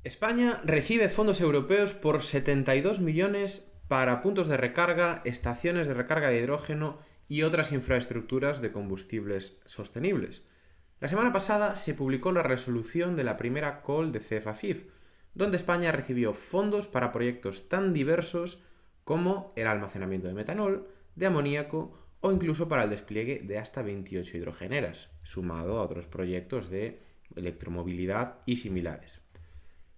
España recibe fondos europeos por 72 millones para puntos de recarga, estaciones de recarga de hidrógeno y otras infraestructuras de combustibles sostenibles. La semana pasada se publicó la resolución de la primera call de CEFAFIF, donde España recibió fondos para proyectos tan diversos como el almacenamiento de metanol, de amoníaco o incluso para el despliegue de hasta 28 hidrogeneras, sumado a otros proyectos de electromovilidad y similares.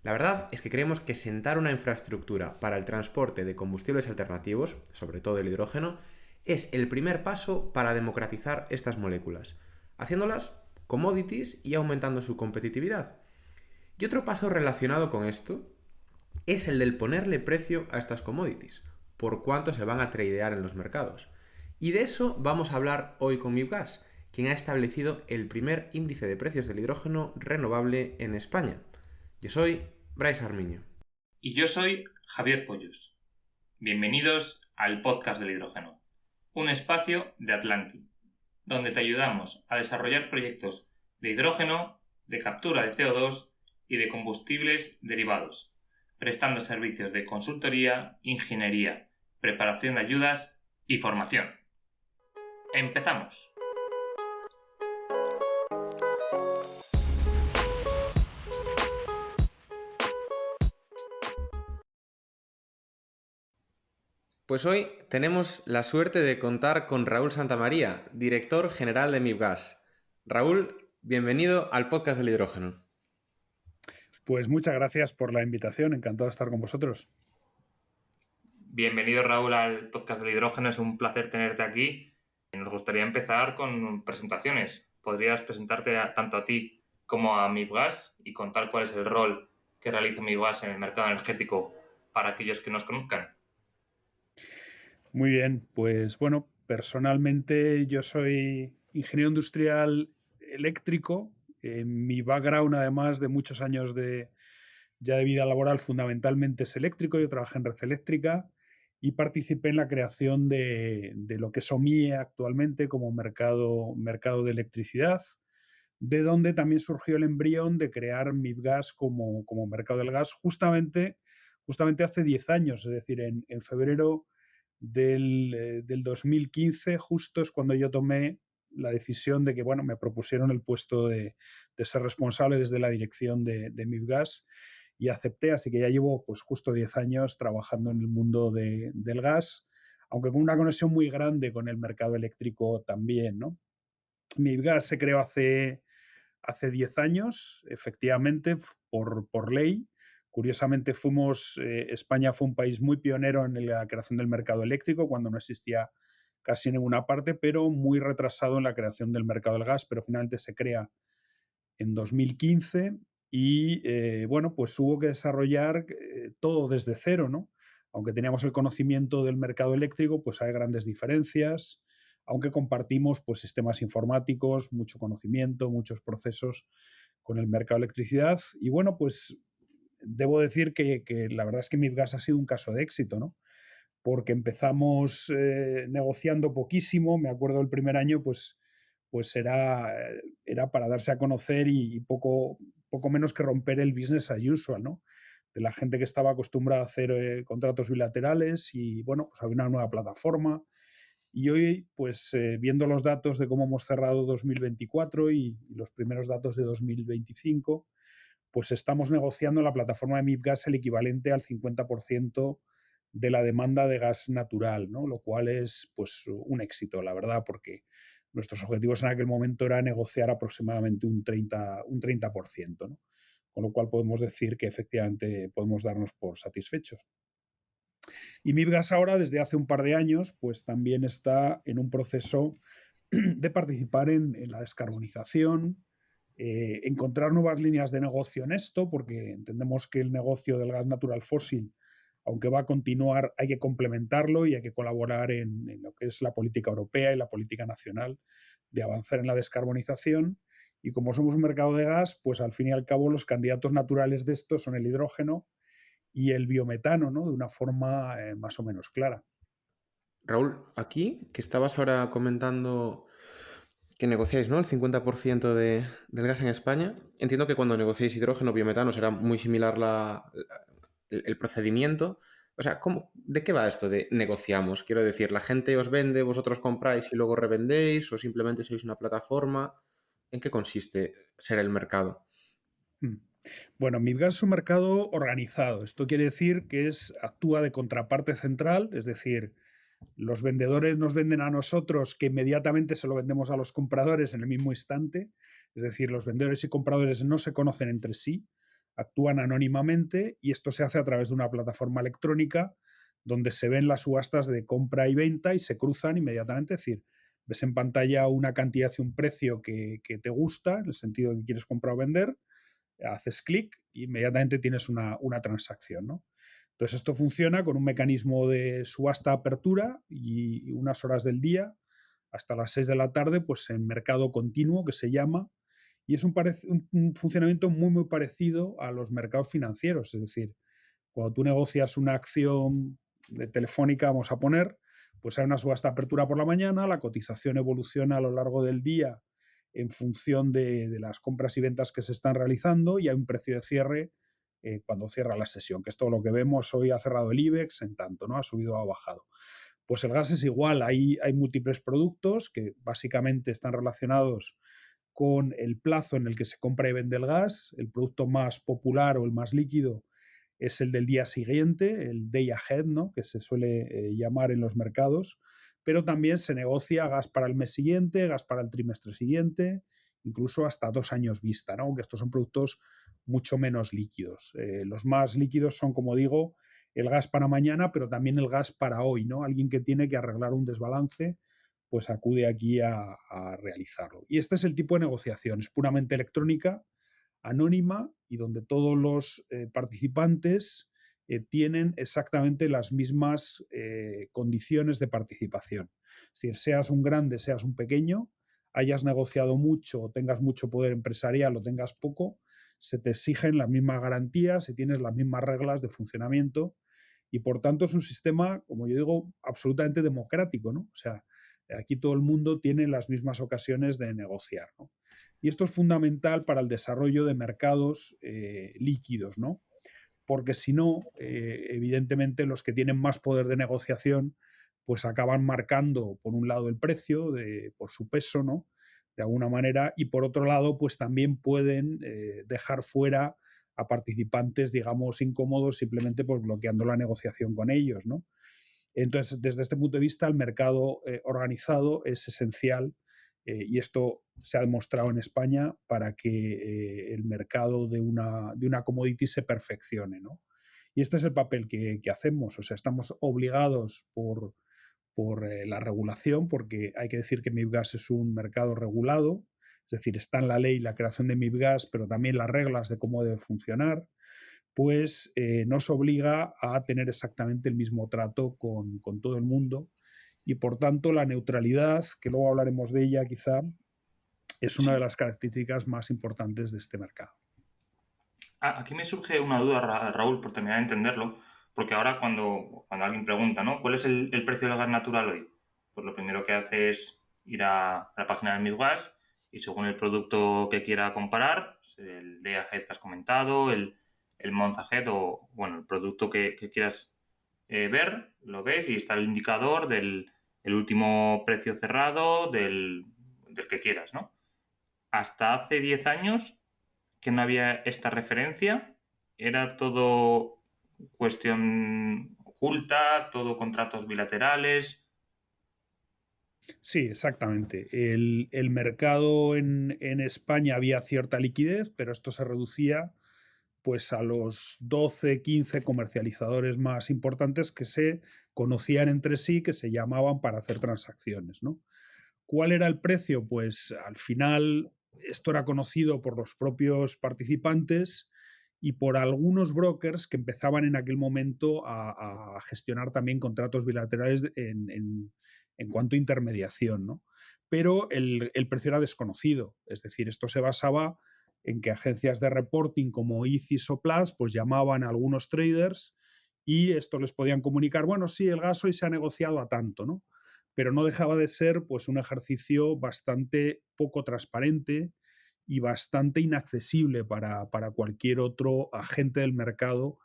La verdad es que creemos que sentar una infraestructura para el transporte de combustibles alternativos, sobre todo el hidrógeno, es el primer paso para democratizar estas moléculas, haciéndolas commodities y aumentando su competitividad. Y otro paso relacionado con esto es el del ponerle precio a estas commodities, por cuánto se van a tradear en los mercados. Y de eso vamos a hablar hoy con Mibgas, quien ha establecido el primer índice de precios del hidrógeno renovable en España. Yo soy Bryce Armiño. Y yo soy Javier Pollos. Bienvenidos al podcast del hidrógeno, un espacio de Atlantic, donde te ayudamos a desarrollar proyectos de hidrógeno, de captura de CO2 y de combustibles derivados, prestando servicios de consultoría, ingeniería, preparación de ayudas y formación. ¡Empezamos! Pues hoy tenemos la suerte de contar con Raúl Santamaría, director general de Mibgas. Raúl, bienvenido al podcast del hidrógeno. Pues muchas gracias por la invitación, encantado de estar con vosotros. Bienvenido, Raúl, al podcast del hidrógeno, es un placer tenerte aquí. Nos gustaría empezar con presentaciones. ¿Podrías presentarte tanto a ti como a Mibgas y contar cuál es el rol que realiza Mibgas en el mercado energético para aquellos que nos conozcan? Muy bien, pues bueno, personalmente yo soy ingeniero industrial eléctrico. Mi background, además de muchos años ya de vida laboral, fundamentalmente es eléctrico. Yo trabajé en red eléctrica y participé en la creación de lo que es OMIE actualmente como mercado de electricidad, de donde también surgió el embrión de crear Mibgas como mercado del gas justamente hace 10 años, es decir, en febrero del 2015, justo es cuando yo tomé la decisión de que, bueno, me propusieron el puesto de ser responsable desde la dirección de Mibgas y acepté, así que ya llevo pues justo 10 años trabajando en el mundo del gas, aunque con una conexión muy grande con el mercado eléctrico también, ¿no? Mibgas se creó hace 10 años, efectivamente, por ley. Curiosamente, España fue un país muy pionero en la creación del mercado eléctrico, cuando no existía casi en ninguna parte, pero muy retrasado en la creación del mercado del gas, pero finalmente se crea en 2015 y, bueno, pues hubo que desarrollar todo desde cero, ¿no? Aunque teníamos el conocimiento del mercado eléctrico, pues hay grandes diferencias, aunque compartimos pues sistemas informáticos, mucho conocimiento, muchos procesos con el mercado de electricidad. Y bueno, pues debo decir que la verdad es que Mibgas ha sido un caso de éxito, ¿no? Porque empezamos negociando poquísimo. Me acuerdo el primer año, pues era para darse a conocer y poco menos que romper el business as usual, ¿no? De la gente que estaba acostumbrada a hacer contratos bilaterales y, bueno, pues había una nueva plataforma. Y hoy, pues viendo los datos de cómo hemos cerrado 2024 y los primeros datos de 2025, pues estamos negociando en la plataforma de Mibgas el equivalente al 50% de la demanda de gas natural, ¿no? Lo cual es pues un éxito, la verdad, porque nuestros objetivos en aquel momento era negociar aproximadamente un 30%, ¿no? Con lo cual podemos decir que efectivamente podemos darnos por satisfechos. Y Mibgas ahora, desde hace un par de años, pues también está en un proceso de participar en la descarbonización, encontrar nuevas líneas de negocio en esto, porque entendemos que el negocio del gas natural fósil, aunque va a continuar, hay que complementarlo y hay que colaborar en lo que es la política europea y la política nacional de avanzar en la descarbonización. Y como somos un mercado de gas, pues al fin y al cabo los candidatos naturales de esto son el hidrógeno y el biometano, ¿no? De una forma más o menos clara. Raúl, aquí que estabas ahora comentando que negociáis, ¿no? El 50% del gas en España. Entiendo que cuando negociáis hidrógeno o biometano será muy similar el procedimiento. O sea, ¿de qué va esto de negociamos? Quiero decir, ¿la gente os vende, vosotros compráis y luego revendéis o simplemente sois una plataforma? ¿En qué consiste ser el mercado? Bueno, Mibgas es un mercado organizado. Esto quiere decir que actúa de contraparte central, es decir, los vendedores nos venden a nosotros, que inmediatamente se lo vendemos a los compradores en el mismo instante. Es decir, los vendedores y compradores no se conocen entre sí, actúan anónimamente y esto se hace a través de una plataforma electrónica donde se ven las subastas de compra y venta y se cruzan inmediatamente. Es decir, ves en pantalla una cantidad y un precio que te gusta, en el sentido de que quieres comprar o vender, haces clic e inmediatamente tienes una transacción, ¿no? Entonces esto funciona con un mecanismo de subasta apertura y unas horas del día hasta las 6 de la tarde, pues en mercado continuo que se llama, y es un funcionamiento muy parecido a los mercados financieros. Es decir, cuando tú negocias una acción de Telefónica, vamos a poner, pues hay una subasta apertura por la mañana, la cotización evoluciona a lo largo del día en función de las compras y ventas que se están realizando y hay un precio de cierre cuando cierra la sesión, que es todo lo que vemos. Hoy ha cerrado el IBEX en tanto, ¿no? Ha subido o ha bajado. Pues el gas es igual, hay múltiples productos que básicamente están relacionados con el plazo en el que se compra y vende el gas. El producto más popular o el más líquido es el del día siguiente, el day ahead, ¿no? Que se suele llamar en los mercados, pero también se negocia gas para el mes siguiente, gas para el trimestre siguiente, incluso hasta 2 años vista, ¿no? Que estos son productos mucho menos líquidos. Los más líquidos son, como digo, el gas para mañana, pero también el gas para hoy, ¿no? Alguien que tiene que arreglar un desbalance, pues acude aquí a realizarlo. Y este es el tipo de negociación, es puramente electrónica, anónima y donde todos los participantes tienen exactamente las mismas condiciones de participación. Es decir, seas un grande, seas un pequeño, hayas negociado mucho o tengas mucho poder empresarial o tengas poco, se te exigen las mismas garantías y tienes las mismas reglas de funcionamiento y por tanto es un sistema, como yo digo, absolutamente democrático, ¿no? O sea, aquí todo el mundo tiene las mismas ocasiones de negociar, ¿no? Y esto es fundamental para el desarrollo de mercados líquidos, ¿no? Porque si no, evidentemente los que tienen más poder de negociación pues acaban marcando por un lado el precio por su peso, ¿no? De alguna manera, y por otro lado pues también pueden dejar fuera a participantes, digamos, incómodos simplemente pues bloqueando la negociación con ellos, ¿no? Entonces, desde este punto de vista, el mercado organizado es esencial y esto se ha demostrado en España para que el mercado de una commodity se perfeccione, ¿no? Y este es el papel que hacemos. O sea, estamos obligados por la regulación, porque hay que decir que Mibgas es un mercado regulado, es decir, está en la ley la creación de Mibgas, pero también las reglas de cómo debe funcionar, pues nos obliga a tener exactamente el mismo trato con todo el mundo y por tanto la neutralidad, que luego hablaremos de ella quizá, es una de las características más importantes de este mercado. Aquí me surge una duda, Raúl, por terminar de entenderlo, porque ahora cuando alguien pregunta, ¿no? ¿Cuál es el precio del gas natural hoy? Pues lo primero que hace es ir a la página de Mibgas y según el producto que quiera comparar, el Day Ahead que has comentado, el Month Ahead o, bueno, el producto que quieras ver, lo ves y está el indicador del último precio cerrado del que quieras, ¿no? Hasta hace 10 años que no había esta referencia, era todo cuestión oculta, todo contratos bilaterales. Sí, exactamente. El mercado en España había cierta liquidez, pero esto se reducía pues a los 12, 15 comercializadores más importantes que se conocían entre sí, que se llamaban para hacer transacciones, ¿no? ¿Cuál era el precio? Pues al final esto era conocido por los propios participantes y por algunos brokers que empezaban en aquel momento a gestionar también contratos bilaterales en cuanto a intermediación, ¿no? Pero el precio era desconocido, es decir, esto se basaba en que agencias de reporting como ICIS o Plus pues llamaban a algunos traders y esto les podían comunicar, bueno, sí, el gas hoy se ha negociado a tanto, ¿no? Pero no dejaba de ser pues un ejercicio bastante poco transparente y bastante inaccesible para cualquier otro agente del mercado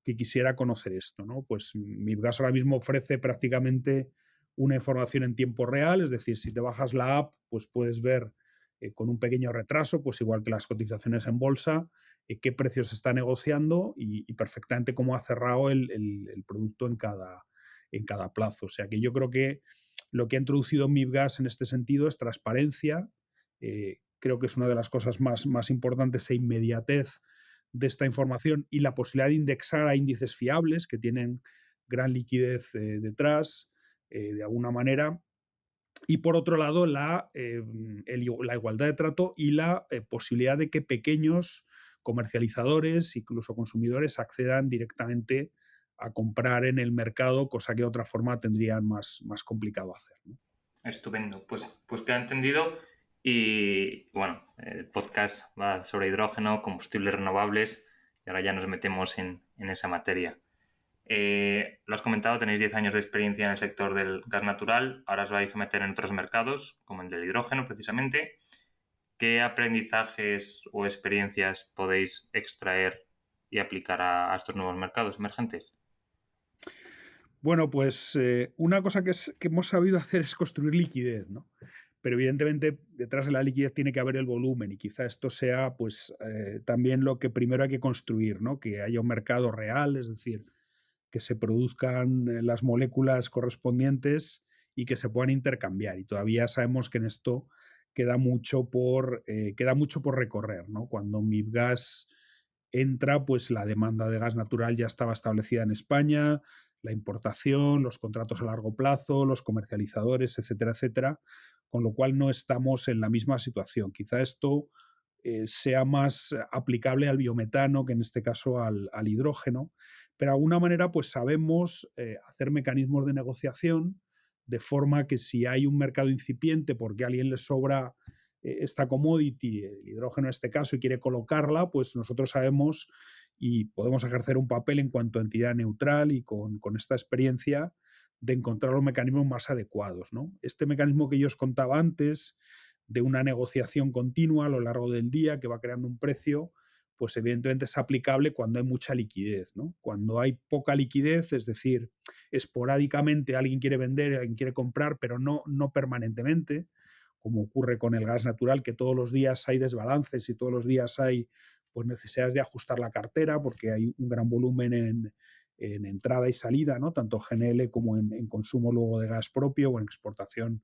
que quisiera conocer esto, ¿no? Pues Mibgas ahora mismo ofrece prácticamente una información en tiempo real, es decir, si te bajas la app, pues puedes ver con un pequeño retraso, pues igual que las cotizaciones en bolsa, qué precios se está negociando y perfectamente cómo ha cerrado el producto en cada plazo. O sea que yo creo que lo que ha introducido Mibgas en este sentido es transparencia. Creo que es una de las cosas más importantes e inmediatez de esta información y la posibilidad de indexar a índices fiables que tienen gran liquidez detrás, de alguna manera. Y por otro lado, la igualdad de trato y la posibilidad de que pequeños comercializadores, incluso consumidores, accedan directamente a comprar en el mercado, cosa que de otra forma tendrían más complicado hacer, ¿no? Estupendo. Pues queda entendido. Y bueno, el podcast va sobre hidrógeno, combustibles renovables, y ahora ya nos metemos en esa materia. Lo has comentado, tenéis 10 años de experiencia en el sector del gas natural, ahora os vais a meter en otros mercados, como el del hidrógeno precisamente. ¿Qué aprendizajes o experiencias podéis extraer y aplicar a estos nuevos mercados emergentes? Bueno, pues una cosa que hemos sabido hacer es construir liquidez, ¿no? Pero evidentemente detrás de la liquidez tiene que haber el volumen y quizá esto sea pues también lo que primero hay que construir, ¿no? Que haya un mercado real, es decir, que se produzcan las moléculas correspondientes y que se puedan intercambiar. Y todavía sabemos que en esto queda mucho por recorrer, ¿no? Cuando Mibgas entra, pues la demanda de gas natural ya estaba establecida en España, la importación, los contratos a largo plazo, los comercializadores, etcétera, etcétera, con lo cual no estamos en la misma situación. Quizá esto sea más aplicable al biometano que en este caso al hidrógeno, pero de alguna manera pues sabemos hacer mecanismos de negociación de forma que si hay un mercado incipiente porque a alguien le sobra esta commodity, el hidrógeno en este caso, y quiere colocarla, pues nosotros sabemos y podemos ejercer un papel en cuanto a entidad neutral y con esta experiencia de encontrar los mecanismos más adecuados, ¿no? Este mecanismo que yo os contaba antes, de una negociación continua a lo largo del día que va creando un precio, pues evidentemente es aplicable cuando hay mucha liquidez, ¿no? Cuando hay poca liquidez, es decir, esporádicamente alguien quiere vender, alguien quiere comprar, pero no permanentemente, como ocurre con el gas natural, que todos los días hay desbalances y todos los días hay pues necesidades de ajustar la cartera porque hay un gran volumen en entrada y salida, ¿no? Tanto GNL como en consumo luego de gas propio o en exportación,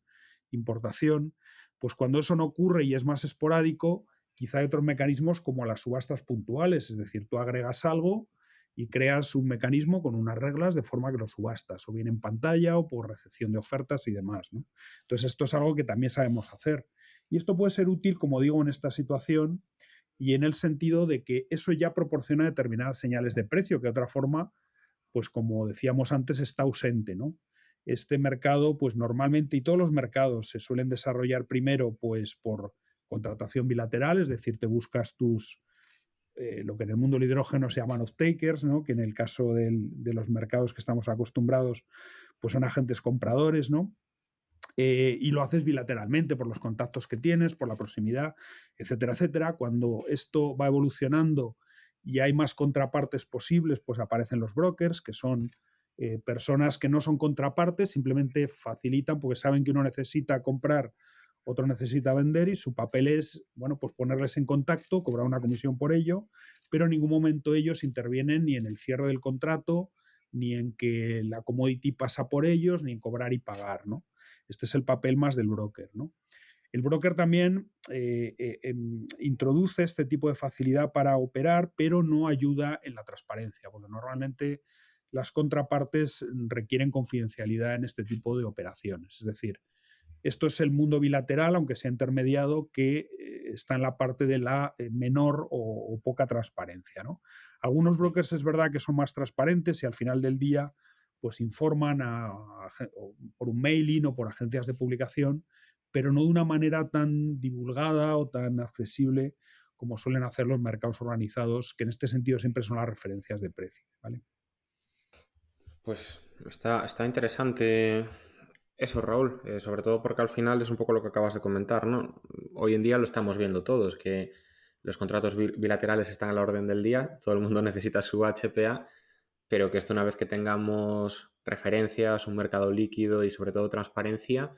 importación. Pues cuando eso no ocurre y es más esporádico, quizá hay otros mecanismos como las subastas puntuales, es decir, tú agregas algo y creas un mecanismo con unas reglas de forma que lo subastas, o bien en pantalla o por recepción de ofertas y demás, ¿no? Entonces esto es algo que también sabemos hacer. Y esto puede ser útil, como digo, en esta situación y en el sentido de que eso ya proporciona determinadas señales de precio que de otra forma, pues como decíamos antes, está ausente, ¿no? Este mercado, pues normalmente, y todos los mercados se suelen desarrollar primero pues por contratación bilateral, es decir, te buscas lo que en el mundo del hidrógeno se llaman off-takers, ¿no? Que en el caso de los mercados que estamos acostumbrados, pues son agentes compradores, ¿no? Y lo haces bilateralmente por los contactos que tienes, por la proximidad, etcétera, etcétera. Cuando esto va evolucionando y hay más contrapartes posibles, pues aparecen los brokers, que son personas que no son contrapartes, simplemente facilitan porque saben que uno necesita comprar, otro necesita vender y su papel es, bueno, pues ponerles en contacto, cobrar una comisión por ello, pero en ningún momento ellos intervienen ni en el cierre del contrato, ni en que la commodity pasa por ellos, ni en cobrar y pagar, ¿no? Este es el papel más del broker, ¿no? El broker también introduce este tipo de facilidad para operar, pero no ayuda en la transparencia, porque normalmente las contrapartes requieren confidencialidad en este tipo de operaciones. Es decir, esto es el mundo bilateral, aunque sea intermediado, que está en la parte de la menor o poca transparencia, ¿no? Algunos brokers es verdad que son más transparentes y al final del día pues informan por un mailing o por agencias de publicación, pero no de una manera tan divulgada o tan accesible como suelen hacer los mercados organizados, que en este sentido siempre son las referencias de precio, ¿vale? Pues está interesante Eso, Raúl, sobre todo porque al final es un poco lo que acabas de comentar, ¿no? Hoy en día lo estamos viendo todos, que los contratos bilaterales están a la orden del día, todo el mundo necesita su HPA, pero que esto una vez que tengamos referencias, un mercado líquido y sobre todo transparencia,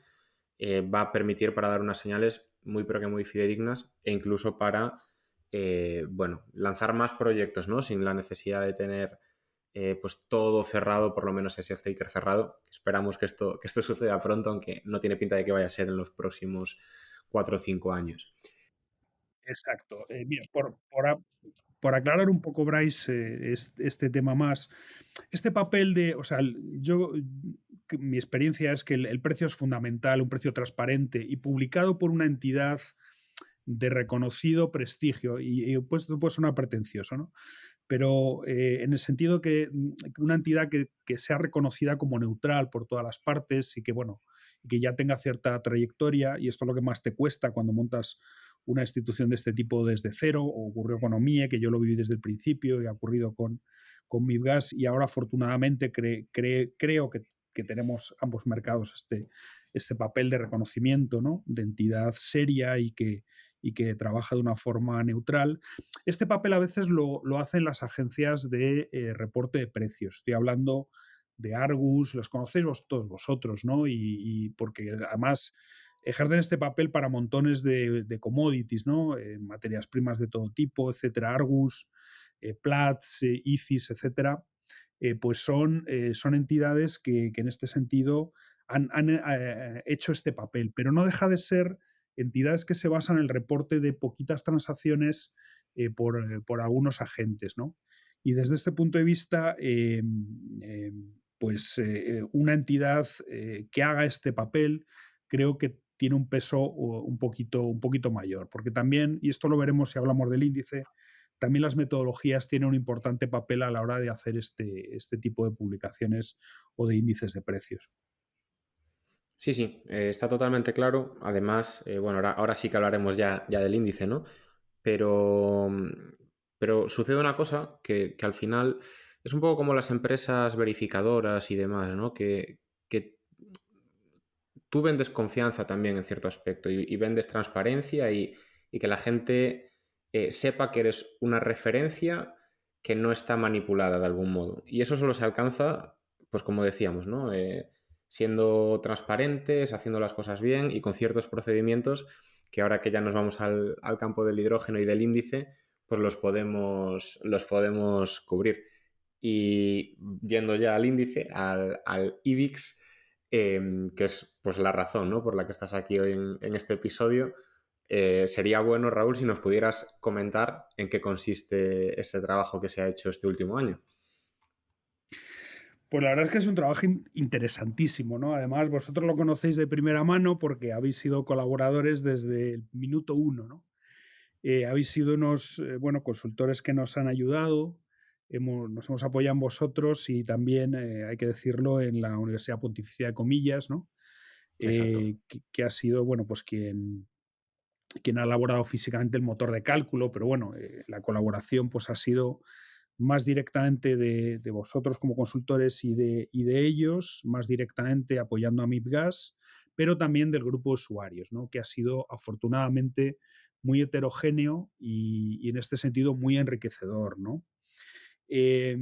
va a permitir para dar unas señales muy pero que muy fidedignas e incluso para, bueno, lanzar más proyectos, ¿no? Sin la necesidad de tener pues todo cerrado, por lo menos ese off-taker cerrado. Esperamos que esto suceda pronto, aunque no tiene pinta de que vaya a ser en los próximos 4 o 5 años. Exacto. Mira, por aclarar un poco, Bryce, este tema más, este papel de, o sea, mi experiencia es que el precio es fundamental, un precio transparente y publicado por una entidad de reconocido prestigio, y pues sonar pretencioso, ¿no? Pero en el sentido que una entidad que sea reconocida como neutral por todas las partes y que, bueno, y que ya tenga cierta trayectoria, y esto es lo que más te cuesta cuando montas una institución de este tipo desde cero, o ocurrió con OMIE, que yo lo viví desde el principio, y ha ocurrido con MIBGAS, y ahora afortunadamente creo que tenemos ambos mercados este papel de reconocimiento, ¿no? De entidad seria y que trabaja de una forma neutral. Este papel a veces lo hacen las agencias de reporte de precios. Estoy hablando de Argus, los conocéis todos vosotros, ¿no? Y porque además ejercen este papel para montones de commodities, ¿no? Materias primas de todo tipo, etcétera. Argus, Platts, ICIS, etcétera. Pues son entidades que en este sentido han hecho este papel, pero no deja de ser entidades que se basan en el reporte de poquitas transacciones por algunos agentes, ¿no? Y desde este punto de vista, pues una entidad que haga este papel creo que tiene un peso un poquito mayor, porque también, y esto lo veremos si hablamos del índice, también las metodologías tienen un importante papel a la hora de hacer este tipo de publicaciones o de índices de precios. Sí, sí, está totalmente claro. Además, bueno, ahora sí que hablaremos ya del índice, ¿no? Pero, pero sucede una cosa que al final es un poco como las empresas verificadoras y demás, ¿no? Que tú vendes confianza también en cierto aspecto y vendes transparencia y que la gente sepa que eres una referencia que no está manipulada de algún modo. Y eso solo se alcanza, pues como decíamos, ¿no? Siendo transparentes, haciendo las cosas bien y con ciertos procedimientos que ahora que ya nos vamos al campo del hidrógeno y del índice, pues los podemos cubrir. Y yendo ya al índice, al IBIX, que es pues la razón, ¿no? Por la que estás aquí hoy en este episodio. Sería bueno, Raúl, si nos pudieras comentar en qué consiste este trabajo que se ha hecho este último año. Pues la verdad es que es un trabajo interesantísimo, ¿no? Además, vosotros lo conocéis de primera mano porque habéis sido colaboradores desde el minuto uno, ¿no? Habéis sido unos consultores que nos han ayudado, nos hemos apoyado en vosotros y también, hay que decirlo, en la Universidad Pontificia de Comillas, ¿no? Exacto. Que ha sido, bueno, pues quien ha elaborado físicamente el motor de cálculo, pero bueno, la colaboración pues ha sido más directamente de vosotros como consultores y de ellos, más directamente apoyando a MIPGAS, pero también del grupo de usuarios, ¿no? Que ha sido afortunadamente muy heterogéneo y en este sentido muy enriquecedor, ¿no? El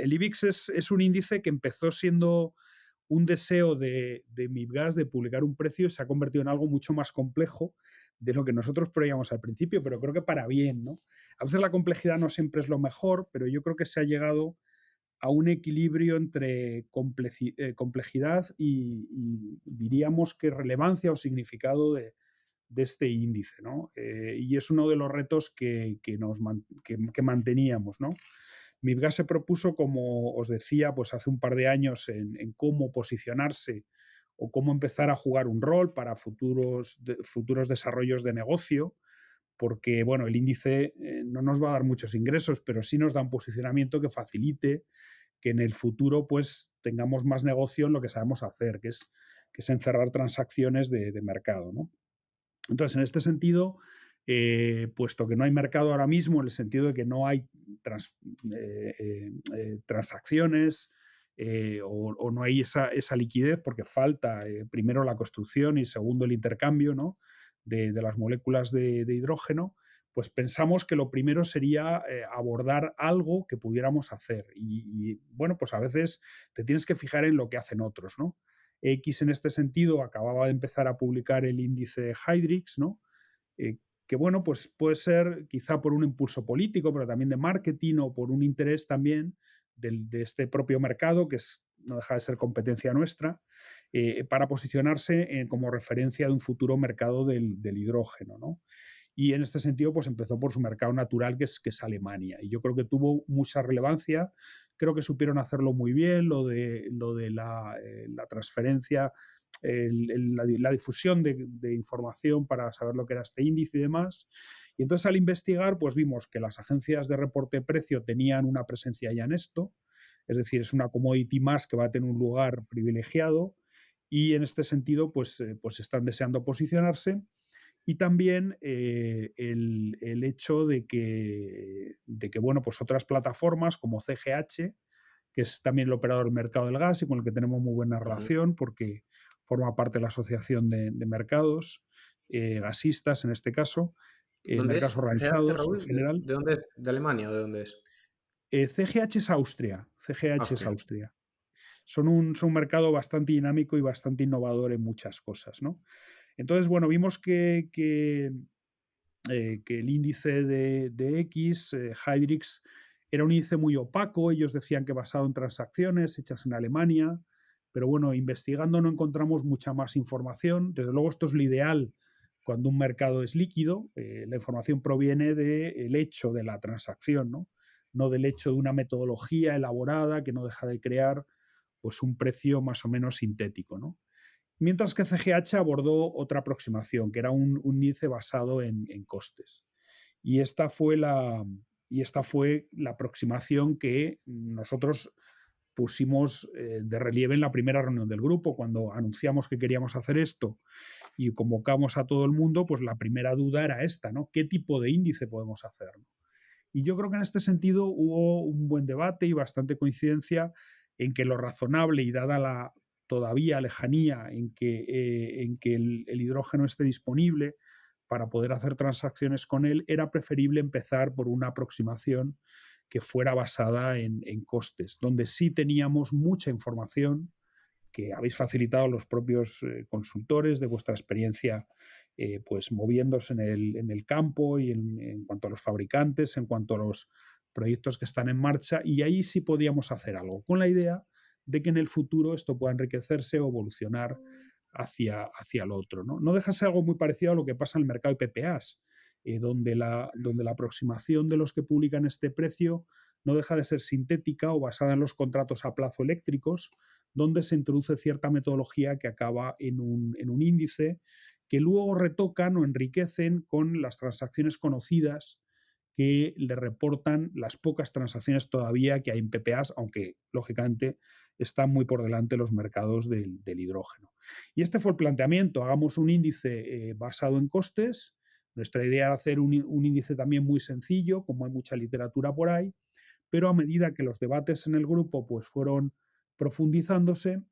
IBIX es un índice que empezó siendo un deseo de MIPGAS de publicar un precio y se ha convertido en algo mucho más complejo de lo que nosotros prevíamos al principio, pero creo que para bien, ¿no? A veces la complejidad no siempre es lo mejor, pero yo creo que se ha llegado a un equilibrio entre complejidad y diríamos que relevancia o significado de este índice, ¿no? Y es uno de los retos que manteníamos, ¿no? MIPGAS se propuso, como os decía, pues hace un par de años en cómo posicionarse o cómo empezar a jugar un rol para futuros desarrollos de negocio, porque bueno, el índice no nos va a dar muchos ingresos, pero sí nos da un posicionamiento que facilite que en el futuro pues tengamos más negocio en lo que sabemos hacer, que es encerrar transacciones de mercado, ¿no? Entonces, en este sentido, puesto que no hay mercado ahora mismo, en el sentido de que no hay transacciones, o no hay esa liquidez porque falta primero la construcción y segundo el intercambio, ¿no?, de las moléculas de hidrógeno, pues pensamos que lo primero sería abordar algo que pudiéramos hacer. Bueno, pues a veces te tienes que fijar en lo que hacen otros, ¿no? X en este sentido acababa de empezar a publicar el índice Hydrix, ¿no? Que bueno, pues puede ser quizá por un impulso político, pero también de marketing o por un interés también de este propio mercado, que no deja de ser competencia nuestra, para posicionarse como referencia de un futuro mercado del hidrógeno, ¿no? Y en este sentido, pues empezó por su mercado natural, que es Alemania. Y yo creo que tuvo mucha relevancia. Creo que supieron hacerlo muy bien, lo de la transferencia, la difusión de información para saber lo que era este índice y demás. Y entonces al investigar, pues vimos que las agencias de reporte de precio tenían una presencia ya en esto. Es decir, es una commodity más que va a tener un lugar privilegiado. Y en este sentido, pues están deseando posicionarse. Y también el hecho de que, bueno, pues otras plataformas como CGH, que es también el operador del mercado del gas y con el que tenemos muy buena relación porque forma parte de la Asociación de Mercados Gasistas, en este caso, ¿Dónde mercados es CGH, organizados en Raúl? general. ¿De dónde es? ¿De Alemania o de dónde es? CGH es Austria. CGH es Austria. Austria. Son un mercado bastante dinámico y bastante innovador en muchas cosas, ¿no? Entonces, bueno, vimos que el índice de X, Hydrix, era un índice muy opaco. Ellos decían que basado en transacciones hechas en Alemania, pero bueno, investigando no encontramos mucha más información. Desde luego esto es lo ideal cuando un mercado es líquido. La información proviene del hecho de la transacción, no del hecho de una metodología elaborada que no deja de crear pues un precio más o menos sintético, ¿no? Mientras que CGH abordó otra aproximación, que era un índice basado en costes. Y esta fue la aproximación que nosotros pusimos de relieve en la primera reunión del grupo. Cuando anunciamos que queríamos hacer esto y convocamos a todo el mundo, pues la primera duda era esta, ¿no? ¿Qué tipo de índice podemos hacer? Y yo creo que en este sentido hubo un buen debate y bastante coincidencia en que lo razonable, y dada la todavía lejanía en que el hidrógeno esté disponible para poder hacer transacciones con él, era preferible empezar por una aproximación que fuera basada en costes, donde sí teníamos mucha información que habéis facilitado los propios consultores de vuestra experiencia pues moviéndose en el campo y en cuanto a los fabricantes, en cuanto a los proyectos que están en marcha, y ahí sí podíamos hacer algo, con la idea de que en el futuro esto pueda enriquecerse o evolucionar hacia lo otro, ¿no? No deja de ser algo muy parecido a lo que pasa en el mercado de PPAs, donde la aproximación de los que publican este precio no deja de ser sintética o basada en los contratos a plazo eléctricos, donde se introduce cierta metodología que acaba en un índice que luego retocan o enriquecen con las transacciones conocidas que le reportan las pocas transacciones todavía que hay en PPAs, aunque lógicamente están muy por delante los mercados del hidrógeno. Y este fue el planteamiento: hagamos un índice basado en costes. Nuestra idea era hacer un índice también muy sencillo, como hay mucha literatura por ahí, pero a medida que los debates en el grupo pues fueron profundizándose,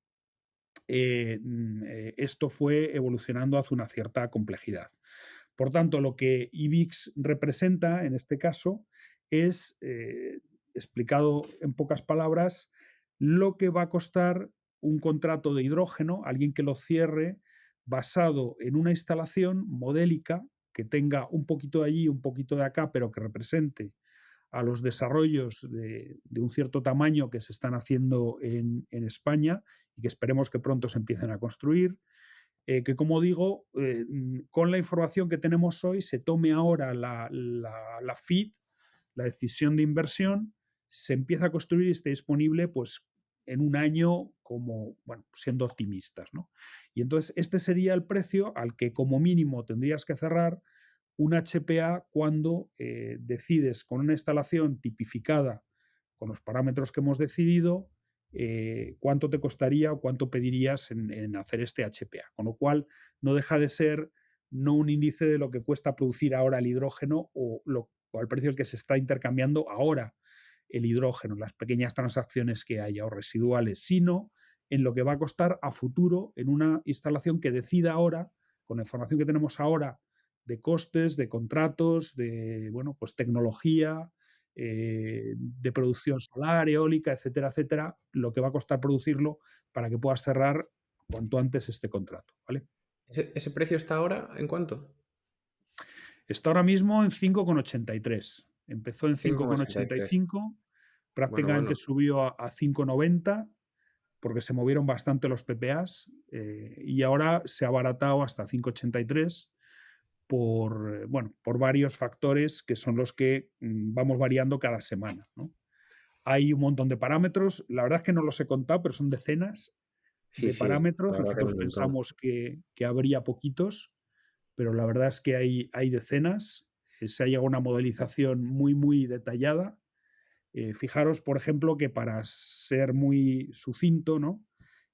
esto fue evolucionando hacia una cierta complejidad. Por tanto, lo que IBIX representa en este caso es, explicado en pocas palabras, lo que va a costar un contrato de hidrógeno, alguien que lo cierre basado en una instalación modélica que tenga un poquito de allí, un poquito de acá, pero que represente a los desarrollos de un cierto tamaño que se están haciendo en España y que esperemos que pronto se empiecen a construir. Que, como digo, con la información que tenemos hoy, se tome ahora la FID, la decisión de inversión, se empieza a construir y esté disponible pues en un año, como, bueno, siendo optimistas, ¿no? Y entonces este sería el precio al que como mínimo tendrías que cerrar un HPA cuando decides con una instalación tipificada con los parámetros que hemos decidido, cuánto te costaría o cuánto pedirías en hacer este HPA. Con lo cual no deja de ser no un índice de lo que cuesta producir ahora el hidrógeno o el precio al que se está intercambiando ahora el hidrógeno, las pequeñas transacciones que haya o residuales, sino en lo que va a costar a futuro en una instalación que decida ahora, con la información que tenemos ahora de costes, de contratos, de pues tecnología, de producción solar, eólica, etcétera, etcétera, lo que va a costar producirlo para que puedas cerrar cuanto antes este contrato, ¿vale? ¿Ese precio está ahora en cuánto? Está ahora mismo en 5,83. Empezó en 5,83. 5,85, Bueno, prácticamente bueno. subió a 5,90 porque se movieron bastante los PPAs y ahora se ha abaratado hasta 5,83 por varios factores que son los que vamos variando cada semana, ¿no? Hay un montón de parámetros, la verdad es que no los he contado, pero son decenas Sí, de sí, la parámetros. verdad que hay Nosotros un montón. pensamos que habría poquitos, pero la verdad es que hay decenas. Se ha llegado a una modelización muy, muy detallada. Fijaros, por ejemplo, que para ser muy sucinto, ¿no?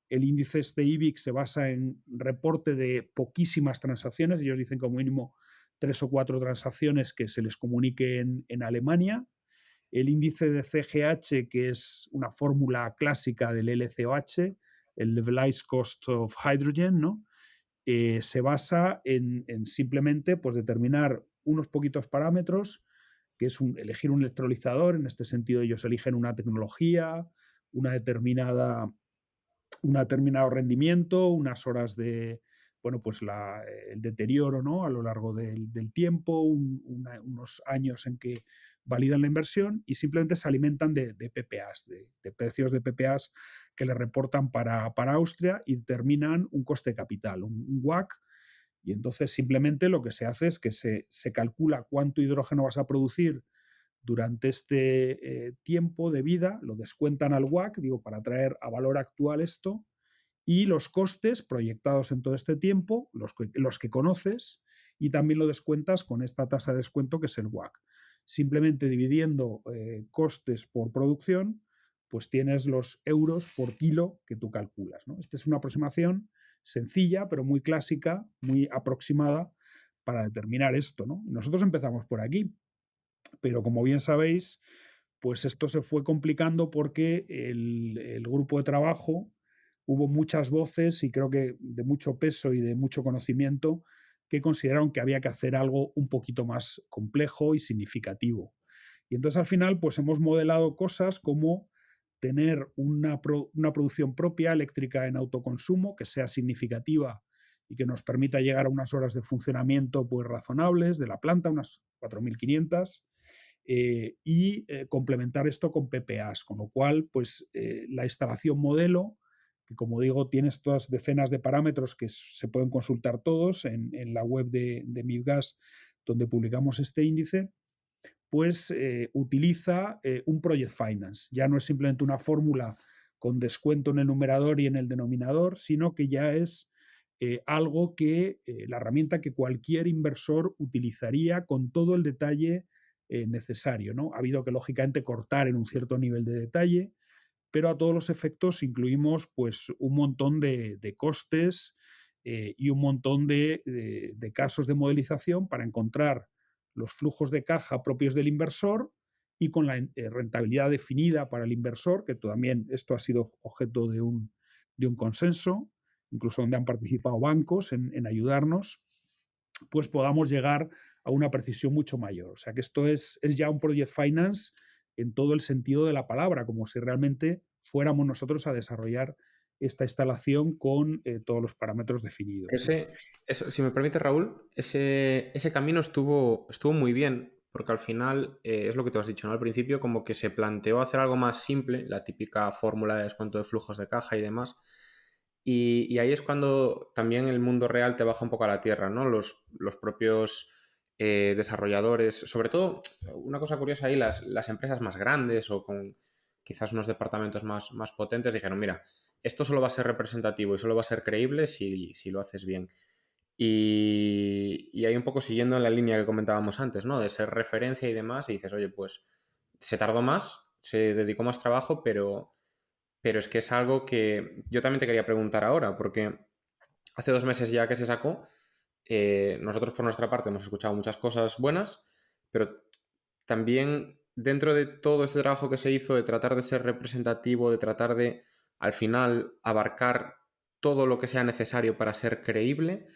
El índice este IBIX se basa en reporte de poquísimas transacciones. Ellos dicen como mínimo 3 o 4 transacciones que se les comunique en Alemania. El índice de CGH, que es una fórmula clásica del LCOH, el Levelized Cost of Hydrogen, ¿no? Se basa en simplemente pues, determinar unos poquitos parámetros, que es elegir un electrolizador. En este sentido, ellos eligen una tecnología, una determinada un determinado rendimiento, unas horas de, pues el deterioro, ¿no? A lo largo del tiempo, unos años en que validan la inversión y simplemente se alimentan de PPAs, de precios de PPAs que le reportan para Austria y determinan un coste de capital, un WACC. Y entonces simplemente lo que se hace es que se calcula cuánto hidrógeno vas a producir durante este tiempo de vida, lo descuentan al WACC, digo, para traer a valor actual esto, y los costes proyectados en todo este tiempo, los que conoces, y también lo descuentas con esta tasa de descuento que es el WACC. Simplemente dividiendo costes por producción, pues tienes los euros por kilo que tú calculas, ¿no? Esta es una aproximación sencilla, pero muy clásica, muy aproximada para determinar esto, ¿no? Nosotros empezamos por aquí, pero como bien sabéis, pues esto se fue complicando porque el grupo de trabajo hubo muchas voces y creo que de mucho peso y de mucho conocimiento que consideraron que había que hacer algo un poquito más complejo y significativo. Y entonces al final pues hemos modelado cosas como tener una producción propia eléctrica en autoconsumo que sea significativa y que nos permita llegar a unas horas de funcionamiento pues razonables de la planta, unas 4.500, complementar esto con PPAs, con lo cual pues la instalación modelo, que como digo tiene estas decenas de parámetros que se pueden consultar todos en la web de MIBGAS donde publicamos este índice, pues utiliza un Project Finance. Ya no es simplemente una fórmula con descuento en el numerador y en el denominador, sino que ya es algo que la herramienta que cualquier inversor utilizaría con todo el detalle necesario, ¿no? Ha habido que lógicamente cortar en un cierto nivel de detalle, pero a todos los efectos incluimos pues un montón de costes y un montón de casos de modelización para encontrar los flujos de caja propios del inversor y con la rentabilidad definida para el inversor, que también esto ha sido objeto de un consenso, incluso donde han participado bancos en ayudarnos, pues podamos llegar a una precisión mucho mayor. O sea que esto es ya un Project Finance en todo el sentido de la palabra, como si realmente fuéramos nosotros a desarrollar esta instalación con todos los parámetros definidos, ¿no? Si me permite, Raúl, ese camino estuvo muy bien, porque al final es lo que tú has dicho, ¿no? Al principio como que se planteó hacer algo más simple, la típica fórmula de descuento de flujos de caja y demás, y ahí es cuando también el mundo real te baja un poco a la tierra, ¿no? Los propios desarrolladores, sobre todo, una cosa curiosa ahí, las empresas más grandes o con quizás unos departamentos más potentes dijeron, mira, esto solo va a ser representativo y solo va a ser creíble si lo haces bien. Y ahí un poco siguiendo en la línea que comentábamos antes, ¿no? De ser referencia y demás, y dices, oye, pues se tardó más, se dedicó más trabajo, pero es que es algo que yo también te quería preguntar ahora, porque hace 2 meses ya que se sacó, nosotros por nuestra parte hemos escuchado muchas cosas buenas, pero también dentro de todo este trabajo que se hizo de tratar de ser representativo, de tratar de, al final, abarcar todo lo que sea necesario para ser creíble,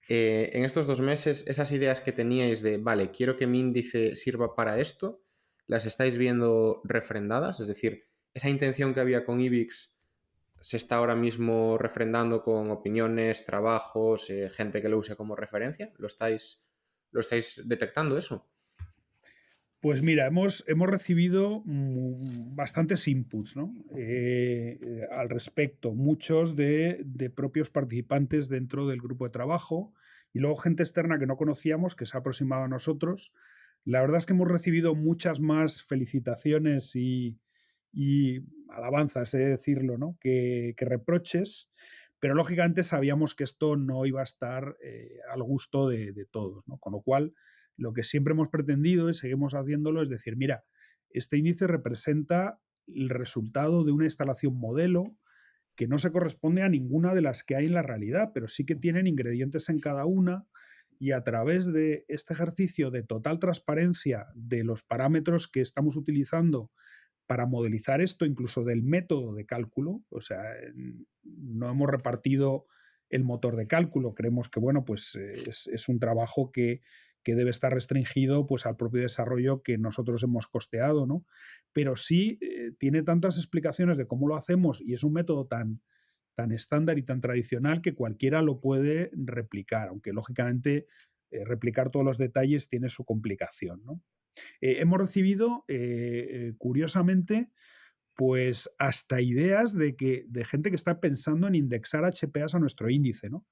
en estos 2 meses, esas ideas que teníais de, vale, quiero que mi índice sirva para esto, ¿las estáis viendo refrendadas? Es decir, esa intención que había con IBIX se está ahora mismo refrendando con opiniones, trabajos, gente que lo use como referencia. ¿Lo estáis detectando eso? Pues mira, hemos recibido bastantes inputs, ¿no? Al respecto, muchos de propios participantes dentro del grupo de trabajo y luego gente externa que no conocíamos que se ha aproximado a nosotros. La verdad es que hemos recibido muchas más felicitaciones y alabanzas, he de decirlo, ¿no? que reproches, pero lógicamente sabíamos que esto no iba a estar al gusto de todos, ¿no? Con lo cual, lo que siempre hemos pretendido y seguimos haciéndolo es decir, mira, este índice representa el resultado de una instalación modelo que no se corresponde a ninguna de las que hay en la realidad, pero sí que tienen ingredientes en cada una y a través de este ejercicio de total transparencia de los parámetros que estamos utilizando para modelizar esto, incluso del método de cálculo, o sea, no hemos repartido el motor de cálculo, creemos que, bueno, pues es un trabajo que debe estar restringido pues al propio desarrollo que nosotros hemos costeado, ¿no? Pero sí tiene tantas explicaciones de cómo lo hacemos y es un método tan estándar y tan tradicional que cualquiera lo puede replicar, aunque lógicamente replicar todos los detalles tiene su complicación, ¿no? Hemos recibido, curiosamente, pues hasta ideas de gente que está pensando en indexar HPAs a nuestro índice, ¿no?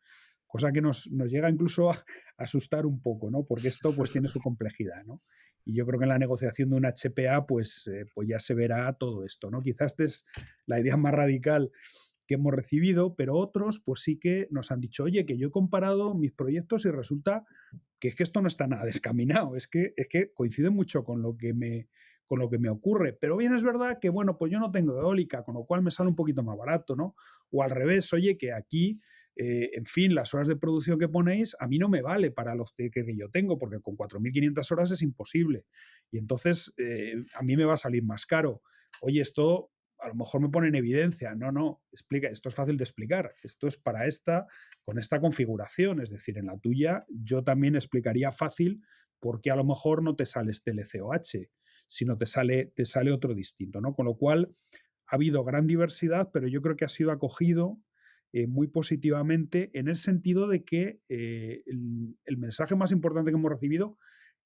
Cosa que nos llega incluso a asustar un poco, ¿no? Porque esto pues tiene su complejidad, ¿no? Y yo creo que en la negociación de un HPA pues ya se verá todo esto, ¿no? Quizás esta es la idea más radical que hemos recibido, pero otros pues sí que nos han dicho, oye, que yo he comparado mis proyectos y resulta que es que esto no está nada descaminado, es que coincide mucho con lo que me ocurre. Pero bien es verdad que, bueno, pues yo no tengo eólica, con lo cual me sale un poquito más barato, ¿no? O al revés, oye, que aquí, en fin, las horas de producción que ponéis a mí no me vale para los que yo tengo, porque con 4.500 horas es imposible. Y entonces a mí me va a salir más caro. Oye, esto a lo mejor me pone en evidencia. No, explica, esto es fácil de explicar. Esto es para con esta configuración, es decir, en la tuya yo también explicaría fácil por qué a lo mejor no te sale este LCOH, sino te sale otro distinto, ¿no? Con lo cual ha habido gran diversidad, pero yo creo que ha sido acogido muy positivamente en el sentido de que el mensaje más importante que hemos recibido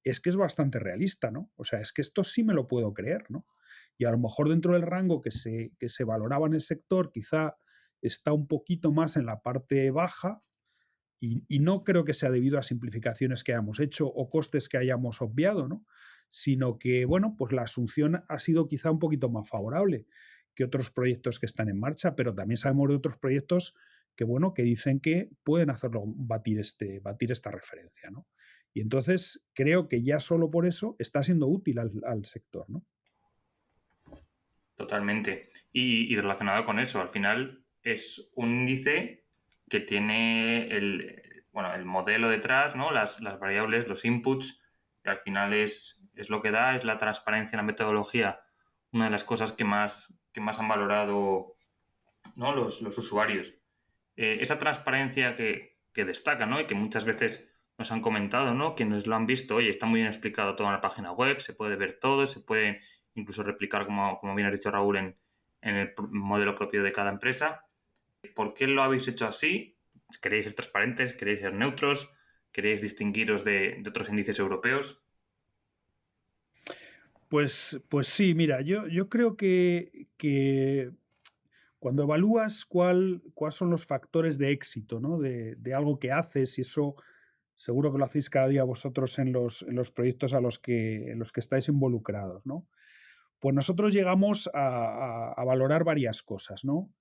es que es bastante realista, ¿no? O sea, es que esto sí me lo puedo creer, ¿no? Y a lo mejor dentro del rango que se valoraba en el sector, quizá está un poquito más en la parte baja, y no creo que sea debido a simplificaciones que hayamos hecho o costes que hayamos obviado, ¿no? Sino que, bueno, pues la asunción ha sido quizá un poquito más favorable que otros proyectos que están en marcha, pero también sabemos de otros proyectos que, bueno, que dicen que pueden hacerlo batir esta referencia, ¿no? Y entonces creo que ya solo por eso está siendo útil al sector, ¿no? Totalmente. Y relacionado con eso, al final es un índice que tiene el modelo detrás, ¿no? Las variables, los inputs, que al final es lo que da, es la transparencia en la metodología, una de las cosas que más han valorado, ¿no? los usuarios. Esa transparencia que destaca, ¿no? Y que muchas veces nos han comentado, ¿no? Quienes lo han visto, oye, está muy bien explicado todo en la página web, se puede ver todo, se puede incluso replicar, como bien ha dicho Raúl, en el modelo propio de cada empresa. ¿Por qué lo habéis hecho así? ¿Queréis ser transparentes? ¿Queréis ser neutros? ¿Queréis distinguiros de otros índices europeos? Pues sí, mira, yo creo que cuando evalúas cuáles son los factores de éxito, ¿no? de algo que haces, y eso seguro que lo hacéis cada día vosotros en los proyectos en los que estáis involucrados, ¿no? Pues nosotros llegamos a valorar varias cosas, ¿no?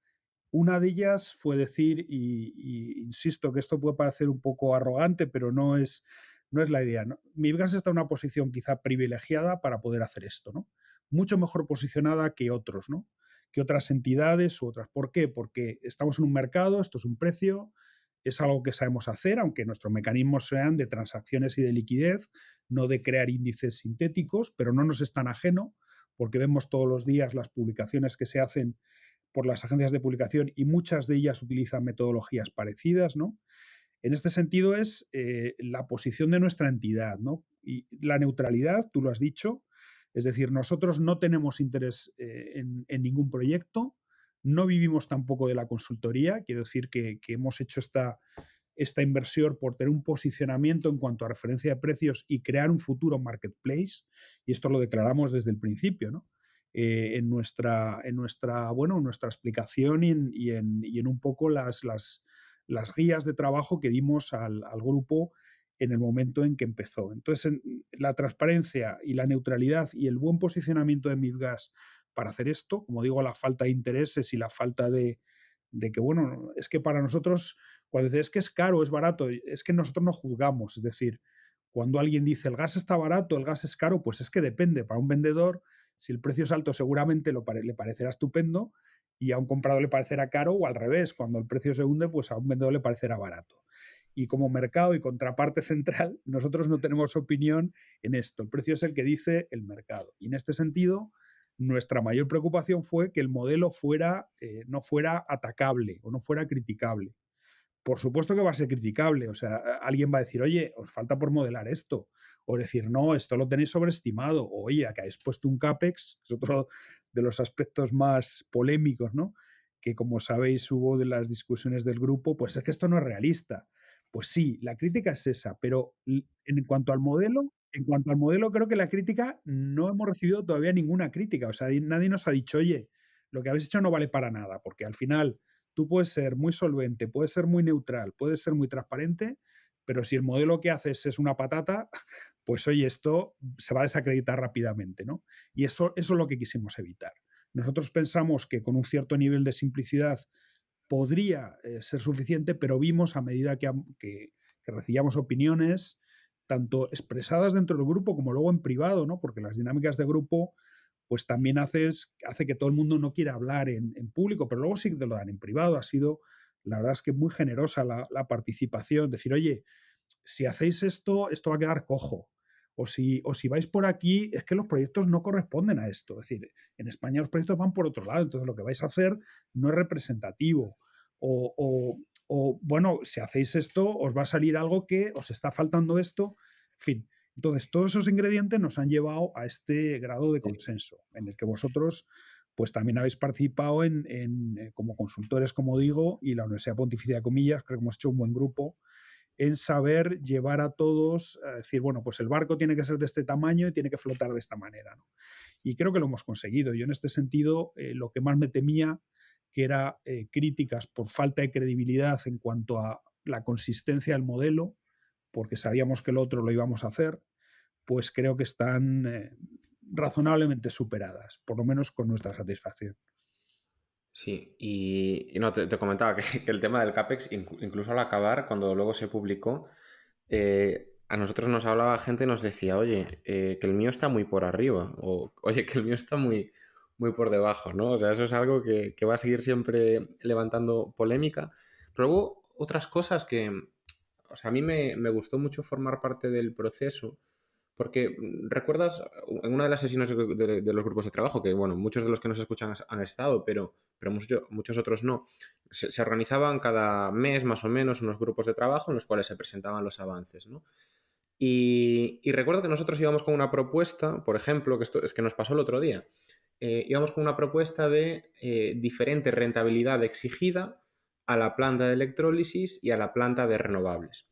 Una de ellas fue decir, y insisto que esto puede parecer un poco arrogante, pero no es la idea, ¿no? MIBGAS está en una posición quizá privilegiada para poder hacer esto, ¿no? Mucho mejor posicionada que otros, ¿no? Que otras entidades u otras. ¿Por qué? Porque estamos en un mercado, esto es un precio, es algo que sabemos hacer, aunque nuestros mecanismos sean de transacciones y de liquidez, no de crear índices sintéticos, pero no nos es tan ajeno, porque vemos todos los días las publicaciones que se hacen por las agencias de publicación y muchas de ellas utilizan metodologías parecidas, ¿no? En este sentido es la posición de nuestra entidad, ¿no? Y la neutralidad, tú lo has dicho, es decir, nosotros no tenemos interés en ningún proyecto, no vivimos tampoco de la consultoría, quiero decir que hemos hecho esta inversión por tener un posicionamiento en cuanto a referencia de precios y crear un futuro marketplace, y esto lo declaramos desde el principio, ¿no? En nuestra explicación y en un poco las guías de trabajo que dimos al grupo en el momento en que empezó. Entonces, la transparencia y la neutralidad y el buen posicionamiento de MIFGAS para hacer esto, como digo, la falta de intereses y la falta de que, bueno, es que para nosotros, cuando dices es que es caro, es barato, es que nosotros no juzgamos. Es decir, cuando alguien dice el gas está barato, el gas es caro, pues es que depende. Para un vendedor, si el precio es alto, seguramente le parecerá estupendo y a un comprador le parecerá caro, o al revés, cuando el precio se hunde, pues a un vendedor le parecerá barato. Y como mercado y contraparte central, nosotros no tenemos opinión en esto. El precio es el que dice el mercado. Y en este sentido, nuestra mayor preocupación fue que el modelo no fuera atacable o no fuera criticable. Por supuesto que va a ser criticable, o sea, alguien va a decir, oye, os falta por modelar esto, o decir, no, esto lo tenéis sobreestimado, o oye, que habéis puesto un CAPEX, es otro de los aspectos más polémicos, ¿no? Que como sabéis hubo de las discusiones del grupo, pues es que esto no es realista. Pues sí, la crítica es esa, pero en cuanto al modelo, creo que la crítica no hemos recibido todavía ninguna crítica, o sea, nadie nos ha dicho, oye, lo que habéis hecho no vale para nada, porque al final tú puedes ser muy solvente, puedes ser muy neutral, puedes ser muy transparente, pero si el modelo que haces es una patata, pues oye, esto se va a desacreditar rápidamente, ¿no? Y eso es lo que quisimos evitar. Nosotros pensamos que con un cierto nivel de simplicidad podría ser suficiente, pero vimos a medida que recibíamos opiniones, tanto expresadas dentro del grupo como luego en privado, ¿no? Porque las dinámicas de grupo pues también hace que todo el mundo no quiera hablar en público, pero luego sí que te lo dan en privado. Ha sido, la verdad es que muy generosa la participación. Decir, oye, si hacéis esto, esto va a quedar cojo. O si vais por aquí, es que los proyectos no corresponden a esto. Es decir, en España los proyectos van por otro lado, entonces lo que vais a hacer no es representativo. Bueno, si hacéis esto, os va a salir algo que os está faltando esto. En fin, entonces, todos esos ingredientes nos han llevado a este grado de consenso, en el que vosotros pues también habéis participado como consultores, como digo, y la Universidad Pontificia de Comillas, creo que hemos hecho un buen grupo en saber llevar a todos a decir, bueno, pues el barco tiene que ser de este tamaño y tiene que flotar de esta manera, ¿no? Y creo que lo hemos conseguido. Yo en este sentido, lo que más me temía, que era críticas por falta de credibilidad en cuanto a la consistencia del modelo, porque sabíamos que el otro lo íbamos a hacer, pues creo que están razonablemente superadas, por lo menos con nuestra satisfacción. Sí, y no, te comentaba que el tema del CAPEX, incluso al acabar, cuando luego se publicó, a nosotros nos hablaba gente y nos decía, oye, que el mío está muy por arriba, o oye, que el mío está muy, muy por debajo, ¿no? O sea, eso es algo que va a seguir siempre levantando polémica. Pero hubo otras cosas que, o sea, a mí me gustó mucho formar parte del proceso, porque recuerdas en una de las sesiones de los grupos de trabajo, que bueno, muchos de los que nos escuchan han estado, pero muchos otros no, se organizaban cada mes más o menos unos grupos de trabajo en los cuales se presentaban los avances, ¿no? Y recuerdo que nosotros íbamos con una propuesta, por ejemplo, que esto es que nos pasó el otro día, íbamos con una propuesta de diferente rentabilidad exigida a la planta de electrólisis y a la planta de renovables.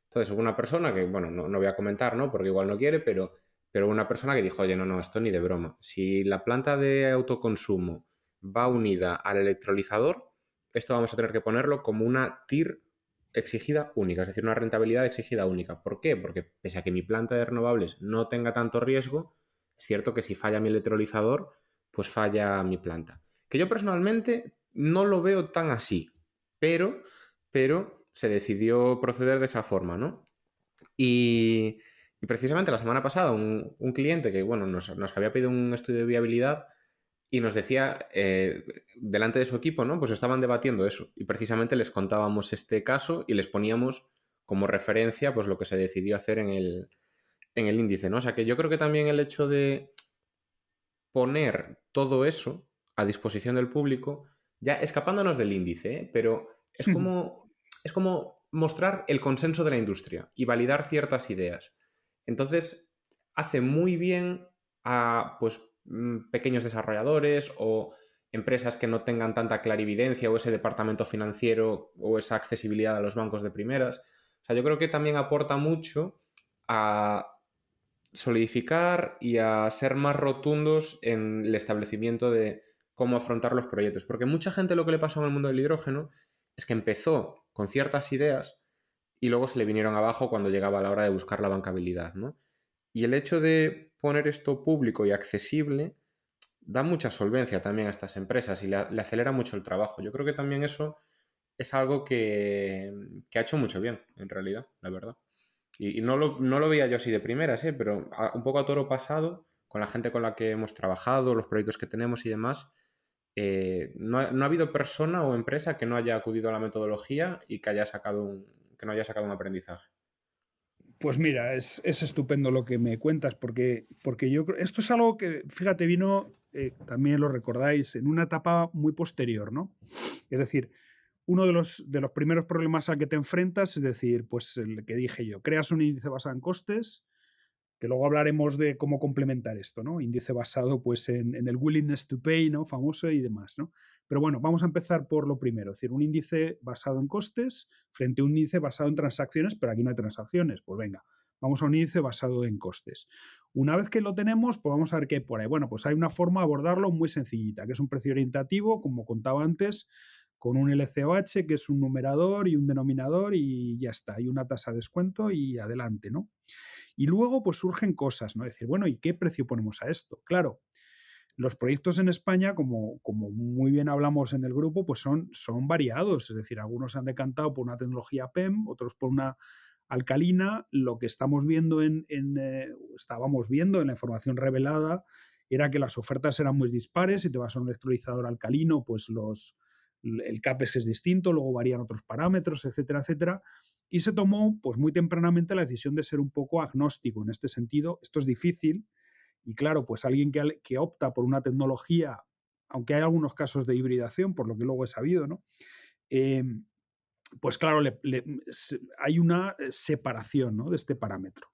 Entonces, hubo una persona que, bueno, no voy a comentar, ¿no? Porque igual no quiere, pero una persona que dijo, oye, no, esto ni de broma. Si la planta de autoconsumo va unida al electrolizador, esto vamos a tener que ponerlo como una TIR exigida única, es decir, una rentabilidad exigida única. ¿Por qué? Porque pese a que mi planta de renovables no tenga tanto riesgo, es cierto que si falla mi electrolizador, pues falla mi planta. Que yo personalmente no lo veo tan así, pero se decidió proceder de esa forma, ¿no? Y precisamente la semana pasada un cliente que, bueno, nos había pedido un estudio de viabilidad, y nos decía, delante de su equipo, ¿no? Pues estaban debatiendo eso. Y precisamente les contábamos este caso y les poníamos como referencia pues lo que se decidió hacer en el índice, ¿no? O sea que yo creo que también el hecho de poner todo eso a disposición del público, ya escapándonos del índice, ¿eh? Pero es como mostrar el consenso de la industria y validar ciertas ideas. Entonces, hace muy bien a pues, pequeños desarrolladores o empresas que no tengan tanta clarividencia o ese departamento financiero o esa accesibilidad a los bancos de primeras. O sea, yo creo que también aporta mucho a solidificar y a ser más rotundos en el establecimiento de cómo afrontar los proyectos. Porque mucha gente lo que le pasó en el mundo del hidrógeno es que empezó con ciertas ideas y luego se le vinieron abajo cuando llegaba la hora de buscar la bancabilidad, ¿no? Y el hecho de poner esto público y accesible da mucha solvencia también a estas empresas y le acelera mucho el trabajo. Yo creo que también eso es algo que ha hecho mucho bien, en realidad, la verdad. Y no lo veía yo así de primeras, ¿eh? Pero un poco a toro pasado, con la gente con la que hemos trabajado, los proyectos que tenemos y demás, no ha habido persona o empresa que no haya acudido a la metodología y que que no haya sacado un aprendizaje. Pues mira, es estupendo lo que me cuentas, porque yo creo, esto es algo que, fíjate, vino, también lo recordáis, en una etapa muy posterior, ¿no? Es decir, uno de los primeros problemas al que te enfrentas es decir, pues el que dije yo, creas un índice basado en costes, que luego hablaremos de cómo complementar esto, ¿no? Índice basado pues en el willingness to pay, ¿no? Famoso y demás, ¿no? Pero bueno, vamos a empezar por lo primero, es decir, un índice basado en costes frente a un índice basado en transacciones, pero aquí no hay transacciones, pues venga, vamos a un índice basado en costes. Una vez que lo tenemos, pues vamos a ver qué hay por ahí. Bueno, pues hay una forma de abordarlo muy sencillita, que es un precio orientativo, como contaba antes, con un LCOH, que es un numerador y un denominador, y ya está, hay una tasa de descuento y adelante, ¿no? Y luego pues surgen cosas, ¿no? Decir, bueno, ¿y qué precio ponemos a esto? Claro, los proyectos en España, como muy bien hablamos en el grupo, pues son variados. Es decir, algunos se han decantado por una tecnología PEM, otros por una alcalina. Lo que estamos viendo estábamos viendo en la información revelada era que las ofertas eran muy dispares. Si te vas a un electrolizador alcalino, pues el CAPEX es distinto, luego varían otros parámetros, etcétera, etcétera. Y se tomó pues muy tempranamente la decisión de ser un poco agnóstico en este sentido. Esto es difícil y claro, pues alguien que opta por una tecnología, aunque hay algunos casos de hibridación, por lo que luego he sabido, ¿no? Eh, pues claro, hay una separación, ¿no?, de este parámetro.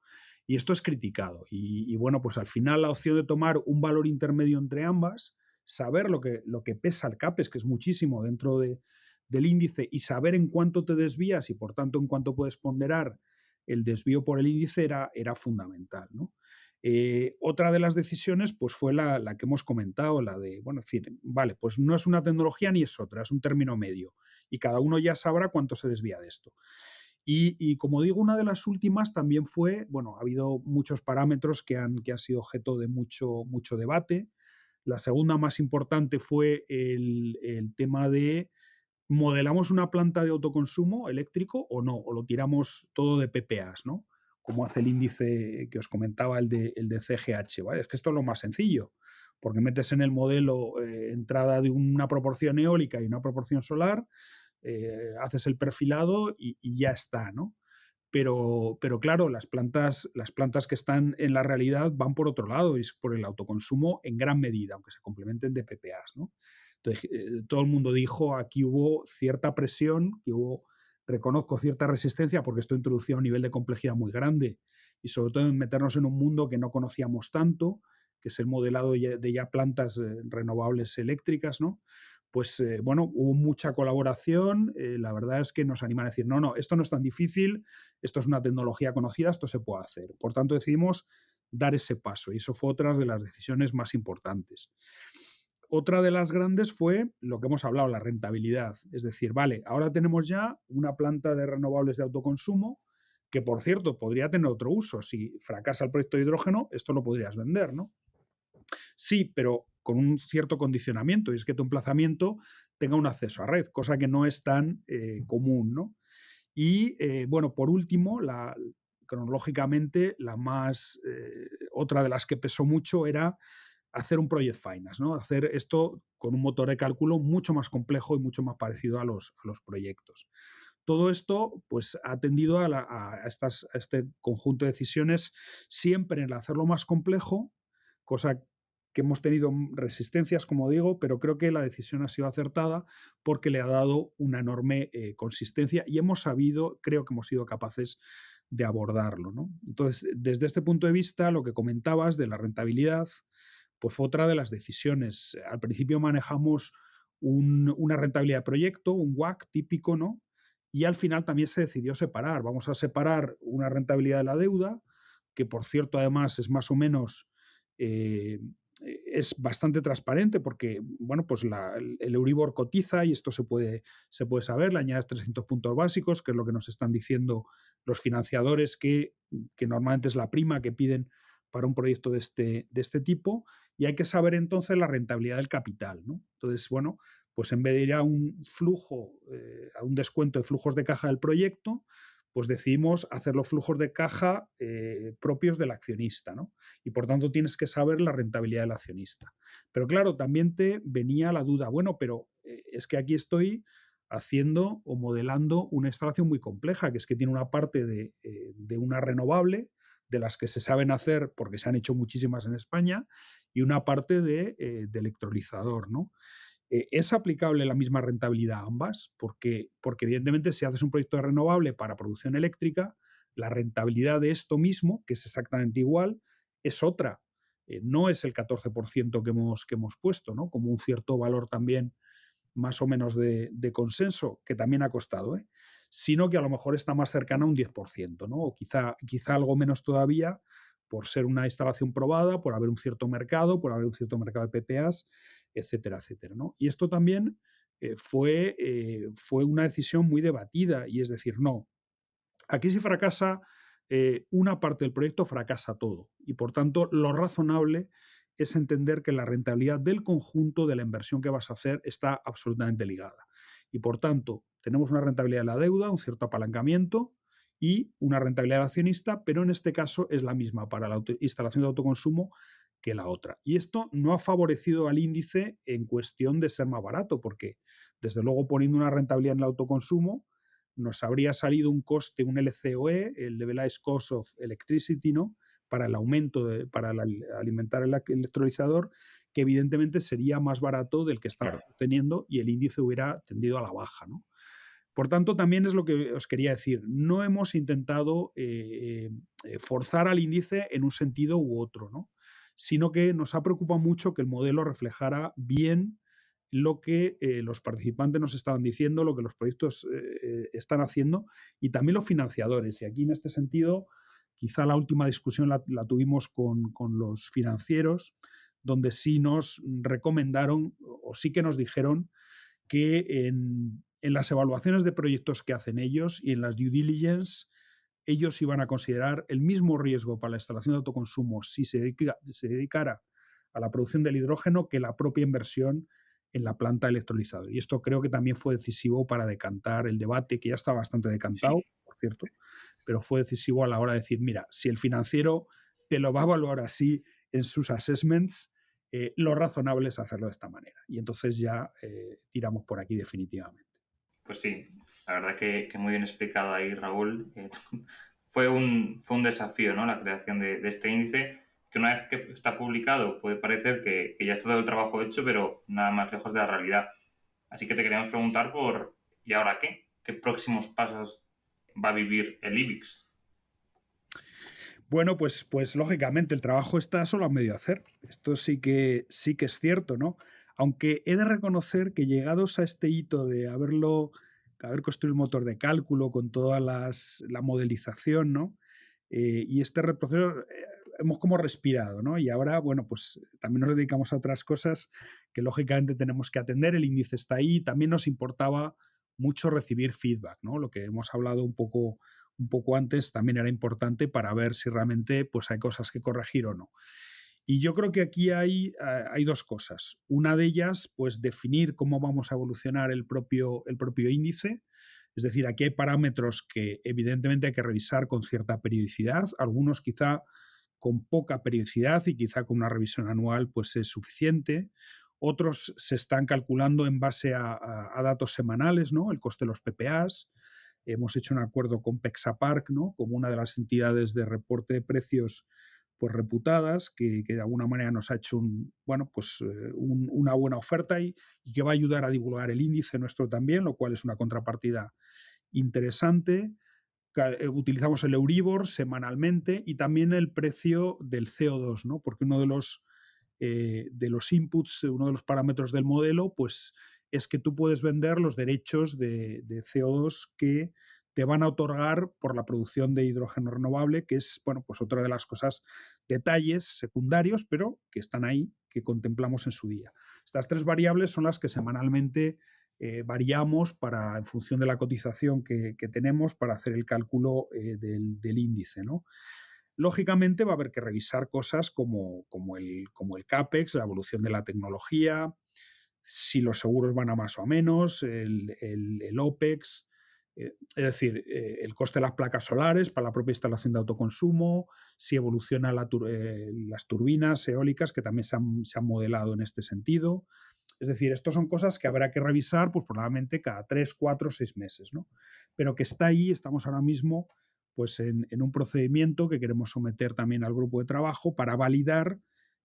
Y esto es criticado. Y bueno, pues al final la opción de tomar un valor intermedio entre ambas, saber lo que pesa el CAPEX, que es muchísimo dentro del índice, y saber en cuánto te desvías y por tanto en cuánto puedes ponderar el desvío por el índice era fundamental, ¿no? Otra de las decisiones pues fue la que hemos comentado, la de, bueno, es decir, vale, pues no es una tecnología ni es otra, es un término medio y cada uno ya sabrá cuánto se desvía de esto. Y como digo, una de las últimas también fue, bueno, ha habido muchos parámetros que han sido objeto de mucho debate. La segunda más importante fue el tema de modelamos una planta de autoconsumo eléctrico o no, o lo tiramos todo de PPAs, ¿no? Como hace el índice que os comentaba, el de CGH, ¿vale? Es que esto es lo más sencillo, porque metes en el modelo entrada de una proporción eólica y una proporción solar, haces el perfilado y ya está, ¿no? Pero claro, las plantas que están en la realidad van por otro lado y es por el autoconsumo en gran medida, aunque se complementen de PPAs, ¿no? Entonces, todo el mundo dijo, aquí hubo cierta presión, reconozco cierta resistencia porque esto introducía un nivel de complejidad muy grande y sobre todo en meternos en un mundo que no conocíamos tanto, que es el modelado de ya plantas renovables eléctricas, ¿no? Pues bueno, hubo mucha colaboración, la verdad es que nos animan a decir, no, esto no es tan difícil, esto es una tecnología conocida, esto se puede hacer. Por tanto, decidimos dar ese paso y eso fue otra de las decisiones más importantes. Otra de las grandes fue lo que hemos hablado, la rentabilidad. Es decir, vale, ahora tenemos ya una planta de renovables de autoconsumo que, por cierto, podría tener otro uso. Si fracasa el proyecto de hidrógeno, esto lo podrías vender, ¿no? Sí, pero con un cierto condicionamiento, y es que tu emplazamiento tenga un acceso a red, cosa que no es tan común, ¿no? Y bueno, por último, cronológicamente, otra de las que pesó mucho era hacer un project finance, ¿no? Hacer esto con un motor de cálculo mucho más complejo y mucho más parecido a los proyectos. Todo esto pues, ha tendido a este conjunto de decisiones siempre en hacerlo más complejo, cosa que hemos tenido resistencias, como digo, pero creo que la decisión ha sido acertada porque le ha dado una enorme consistencia y creo que hemos sido capaces de abordarlo, ¿no? Entonces, desde este punto de vista, lo que comentabas de la rentabilidad, pues fue otra de las decisiones. Al principio manejamos una rentabilidad de proyecto, un WACC típico, ¿no? Y al final también se decidió separar. Vamos a separar una rentabilidad de la deuda, que por cierto además es más o menos, es bastante transparente porque, bueno, pues el Euribor cotiza y esto se puede saber, le añades 300 puntos básicos, que es lo que nos están diciendo los financiadores, que normalmente es la prima que piden para un proyecto de este tipo, y hay que saber entonces la rentabilidad del capital, ¿no? Entonces, bueno, pues en vez de ir a un flujo, a un descuento de flujos de caja del proyecto, pues decidimos hacer los flujos de caja propios del accionista, ¿no? Y por tanto tienes que saber la rentabilidad del accionista. Pero claro, también te venía la duda, bueno, pero es que aquí estoy haciendo o modelando una instalación muy compleja, que es que tiene una parte de una renovable, de las que se saben hacer porque se han hecho muchísimas en España, y una parte de electrolizador, ¿no? ¿Es aplicable la misma rentabilidad a ambas? Porque evidentemente si haces un proyecto de renovable para producción eléctrica, la rentabilidad de esto mismo, que es exactamente igual, es otra. No es el 14% que hemos puesto, ¿no? Como un cierto valor también más o menos de consenso, que también ha costado, sino que a lo mejor está más cercana a un 10%, ¿no? O quizá algo menos todavía por ser una instalación probada, por haber un cierto mercado, por haber un cierto mercado de PPAs, etcétera, etcétera, ¿no? Y esto también fue una decisión muy debatida, y es decir, no, aquí si fracasa una parte del proyecto, fracasa todo. Y por tanto, lo razonable es entender que la rentabilidad del conjunto de la inversión que vas a hacer está absolutamente ligada. Y por tanto, tenemos una rentabilidad de la deuda, un cierto apalancamiento y una rentabilidad del accionista, pero en este caso es la misma para la instalación de autoconsumo que la otra. Y esto no ha favorecido al índice en cuestión de ser más barato, porque desde luego poniendo una rentabilidad en el autoconsumo, nos habría salido un coste, un LCOE, el Levelized Cost of Electricity, ¿no? Para el aumento, para alimentar el electrolizador, que evidentemente sería más barato del que estamos teniendo y el índice hubiera tendido a la baja, ¿no? Por tanto, también es lo que os quería decir. No hemos intentado forzar al índice en un sentido u otro, ¿no? Sino que nos ha preocupado mucho que el modelo reflejara bien lo que los participantes nos estaban diciendo, lo que los proyectos están haciendo y también los financiadores. Y aquí en este sentido, quizá la última discusión la tuvimos con los financieros, donde sí nos recomendaron o sí que nos dijeron que en las evaluaciones de proyectos que hacen ellos y en las due diligence, ellos iban a considerar el mismo riesgo para la instalación de autoconsumo si se dedicara a la producción del hidrógeno que la propia inversión en la planta electrolizadora. Y esto creo que también fue decisivo para decantar el debate, que ya está bastante decantado, sí, por cierto, pero fue decisivo a la hora de decir, mira, si el financiero te lo va a evaluar así en sus assessments, lo razonable es hacerlo de esta manera. Y entonces ya tiramos por aquí definitivamente. Pues sí, la verdad que muy bien explicado ahí, Raúl. Fue un desafío, ¿no? La creación de este índice, que una vez que está publicado puede parecer que ya está todo el trabajo hecho, pero nada más lejos de la realidad. Así que te queríamos preguntar ¿y ahora qué? ¿Qué próximos pasos va a vivir el IBIX? Bueno, pues lógicamente el trabajo está solo a medio hacer. Esto sí que es cierto, ¿no? Aunque he de reconocer que llegados a este hito de haber construido un motor de cálculo con toda la modelización, ¿no? Y este retroceso hemos como respirado, ¿no? Y ahora, bueno, pues también nos dedicamos a otras cosas que lógicamente tenemos que atender. El índice está ahí. También nos importaba mucho recibir feedback, ¿no? Lo que hemos hablado un poco antes también era importante para ver si realmente pues, hay cosas que corregir o no. Y yo creo que aquí hay dos cosas. Una de ellas, pues definir cómo vamos a evolucionar el propio índice. Es decir, aquí hay parámetros que evidentemente hay que revisar con cierta periodicidad, algunos quizá con poca periodicidad y quizá con una revisión anual pues es suficiente. Otros se están calculando en base a datos semanales, ¿no? El coste de los PPAs. Hemos hecho un acuerdo con Pexapark, ¿no? Como una de las entidades de reporte de precios pues reputadas, que de alguna manera nos ha hecho una buena oferta y que va a ayudar a divulgar el índice nuestro también, lo cual es una contrapartida interesante. Utilizamos el Euribor semanalmente y también el precio del CO2, ¿no? Porque uno de los inputs, uno de los parámetros del modelo, pues es que tú puedes vender los derechos de CO2 que te van a otorgar por la producción de hidrógeno renovable, que es, bueno, pues otra de las cosas, detalles secundarios, pero que están ahí, que contemplamos en su día. Estas tres variables son las que semanalmente variamos en función de la cotización que tenemos para hacer el cálculo del índice, ¿no? Lógicamente va a haber que revisar cosas como el CAPEX, la evolución de la tecnología, si los seguros van a más o a menos, el OPEX, es decir, el coste de las placas solares para la propia instalación de autoconsumo, si evoluciona las turbinas eólicas que también se han modelado en este sentido. Es decir, estas son cosas que habrá que revisar pues probablemente cada 3, 4, 6 meses, ¿no? Pero que está ahí, estamos ahora mismo pues en un procedimiento que queremos someter también al grupo de trabajo para validar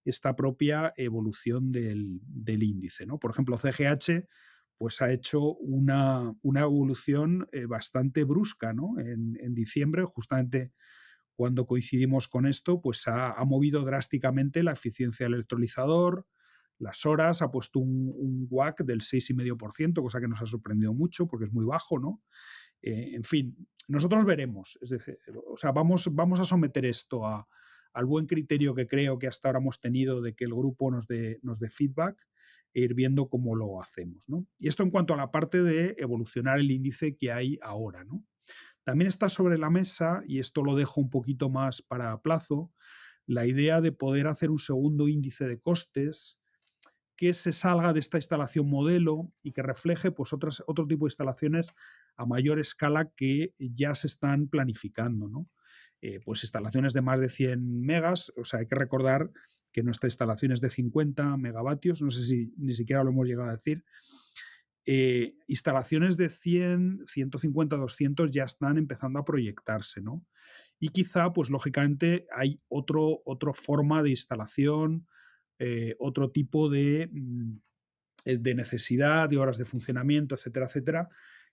esta propia evolución del índice, ¿no? Por ejemplo, CGH pues ha hecho una evolución bastante brusca, ¿no? En diciembre, justamente cuando coincidimos con esto, pues ha movido drásticamente la eficiencia del electrolizador, las horas, ha puesto un WACC del 6,5%, cosa que nos ha sorprendido mucho porque es muy bajo, ¿no? En fin, nosotros veremos, es decir, o sea, vamos a someter esto al buen criterio que creo que hasta ahora hemos tenido de que el grupo nos dé feedback e ir viendo cómo lo hacemos, ¿no? Y esto en cuanto a la parte de evolucionar el índice que hay ahora, ¿no? También está sobre la mesa, y esto lo dejo un poquito más para plazo, la idea de poder hacer un segundo índice de costes que se salga de esta instalación modelo y que refleje pues, otro tipo de instalaciones a mayor escala que ya se están planificando, ¿no? Pues instalaciones de más de 100 megas, o sea, hay que recordar que nuestra instalación es de 50 megavatios, no sé si ni siquiera lo hemos llegado a decir. Instalaciones de 100, 150, 200 ya están empezando a proyectarse, ¿no? Y quizá, pues lógicamente, hay otra forma de instalación, otro tipo de necesidad, de horas de funcionamiento, etcétera, etcétera,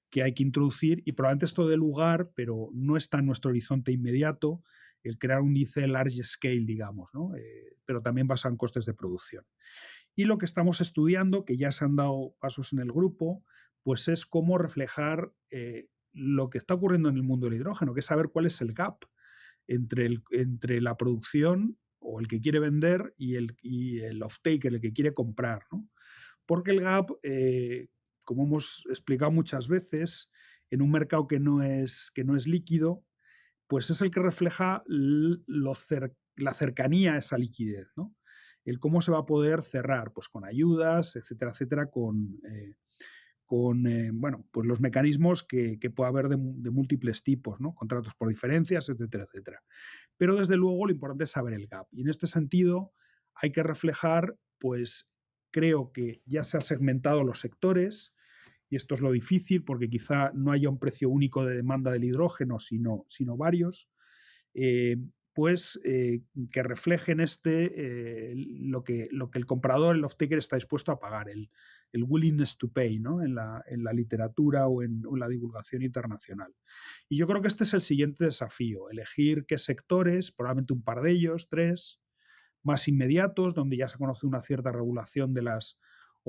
que hay que introducir y probablemente esto dé lugar, pero no está en nuestro horizonte inmediato, el crear un índice large scale, digamos, ¿no? Pero también basado en costes de producción. Y lo que estamos estudiando, que ya se han dado pasos en el grupo, pues es cómo reflejar lo que está ocurriendo en el mundo del hidrógeno, que es saber cuál es el gap entre la producción o el que quiere vender y el off-taker, el que quiere comprar, ¿no? Porque el gap, como hemos explicado muchas veces, en un mercado que no es líquido, pues es el que refleja la cercanía a esa liquidez, ¿no? El cómo se va a poder cerrar, pues con ayudas, etcétera, etcétera, con pues los mecanismos que pueda haber de múltiples tipos, ¿no? Contratos por diferencias, etcétera, etcétera. Pero desde luego lo importante es saber el gap. Y en este sentido hay que reflejar, pues creo que ya se han segmentado los sectores, y esto es lo difícil porque quizá no haya un precio único de demanda del hidrógeno, sino varios, que reflejen lo que el comprador, el off-taker, está dispuesto a pagar, el willingness to pay, ¿no? en la literatura o en la divulgación internacional. Y yo creo que este es el siguiente desafío, elegir qué sectores, probablemente un par de ellos, 3, más inmediatos, donde ya se conoce una cierta regulación de las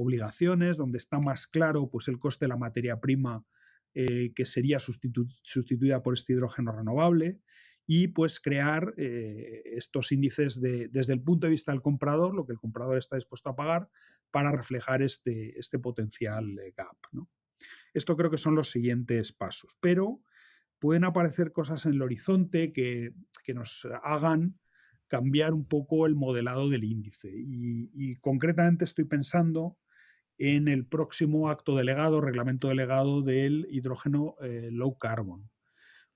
obligaciones, donde está más claro pues, el coste de la materia prima que sería sustituida por este hidrógeno renovable, y pues crear estos índices desde el punto de vista del comprador, lo que el comprador está dispuesto a pagar para reflejar este potencial gap, ¿no? Esto creo que son los siguientes pasos, pero pueden aparecer cosas en el horizonte que nos hagan cambiar un poco el modelado del índice, y concretamente estoy pensando en el próximo acto delegado, reglamento delegado del hidrógeno low carbon.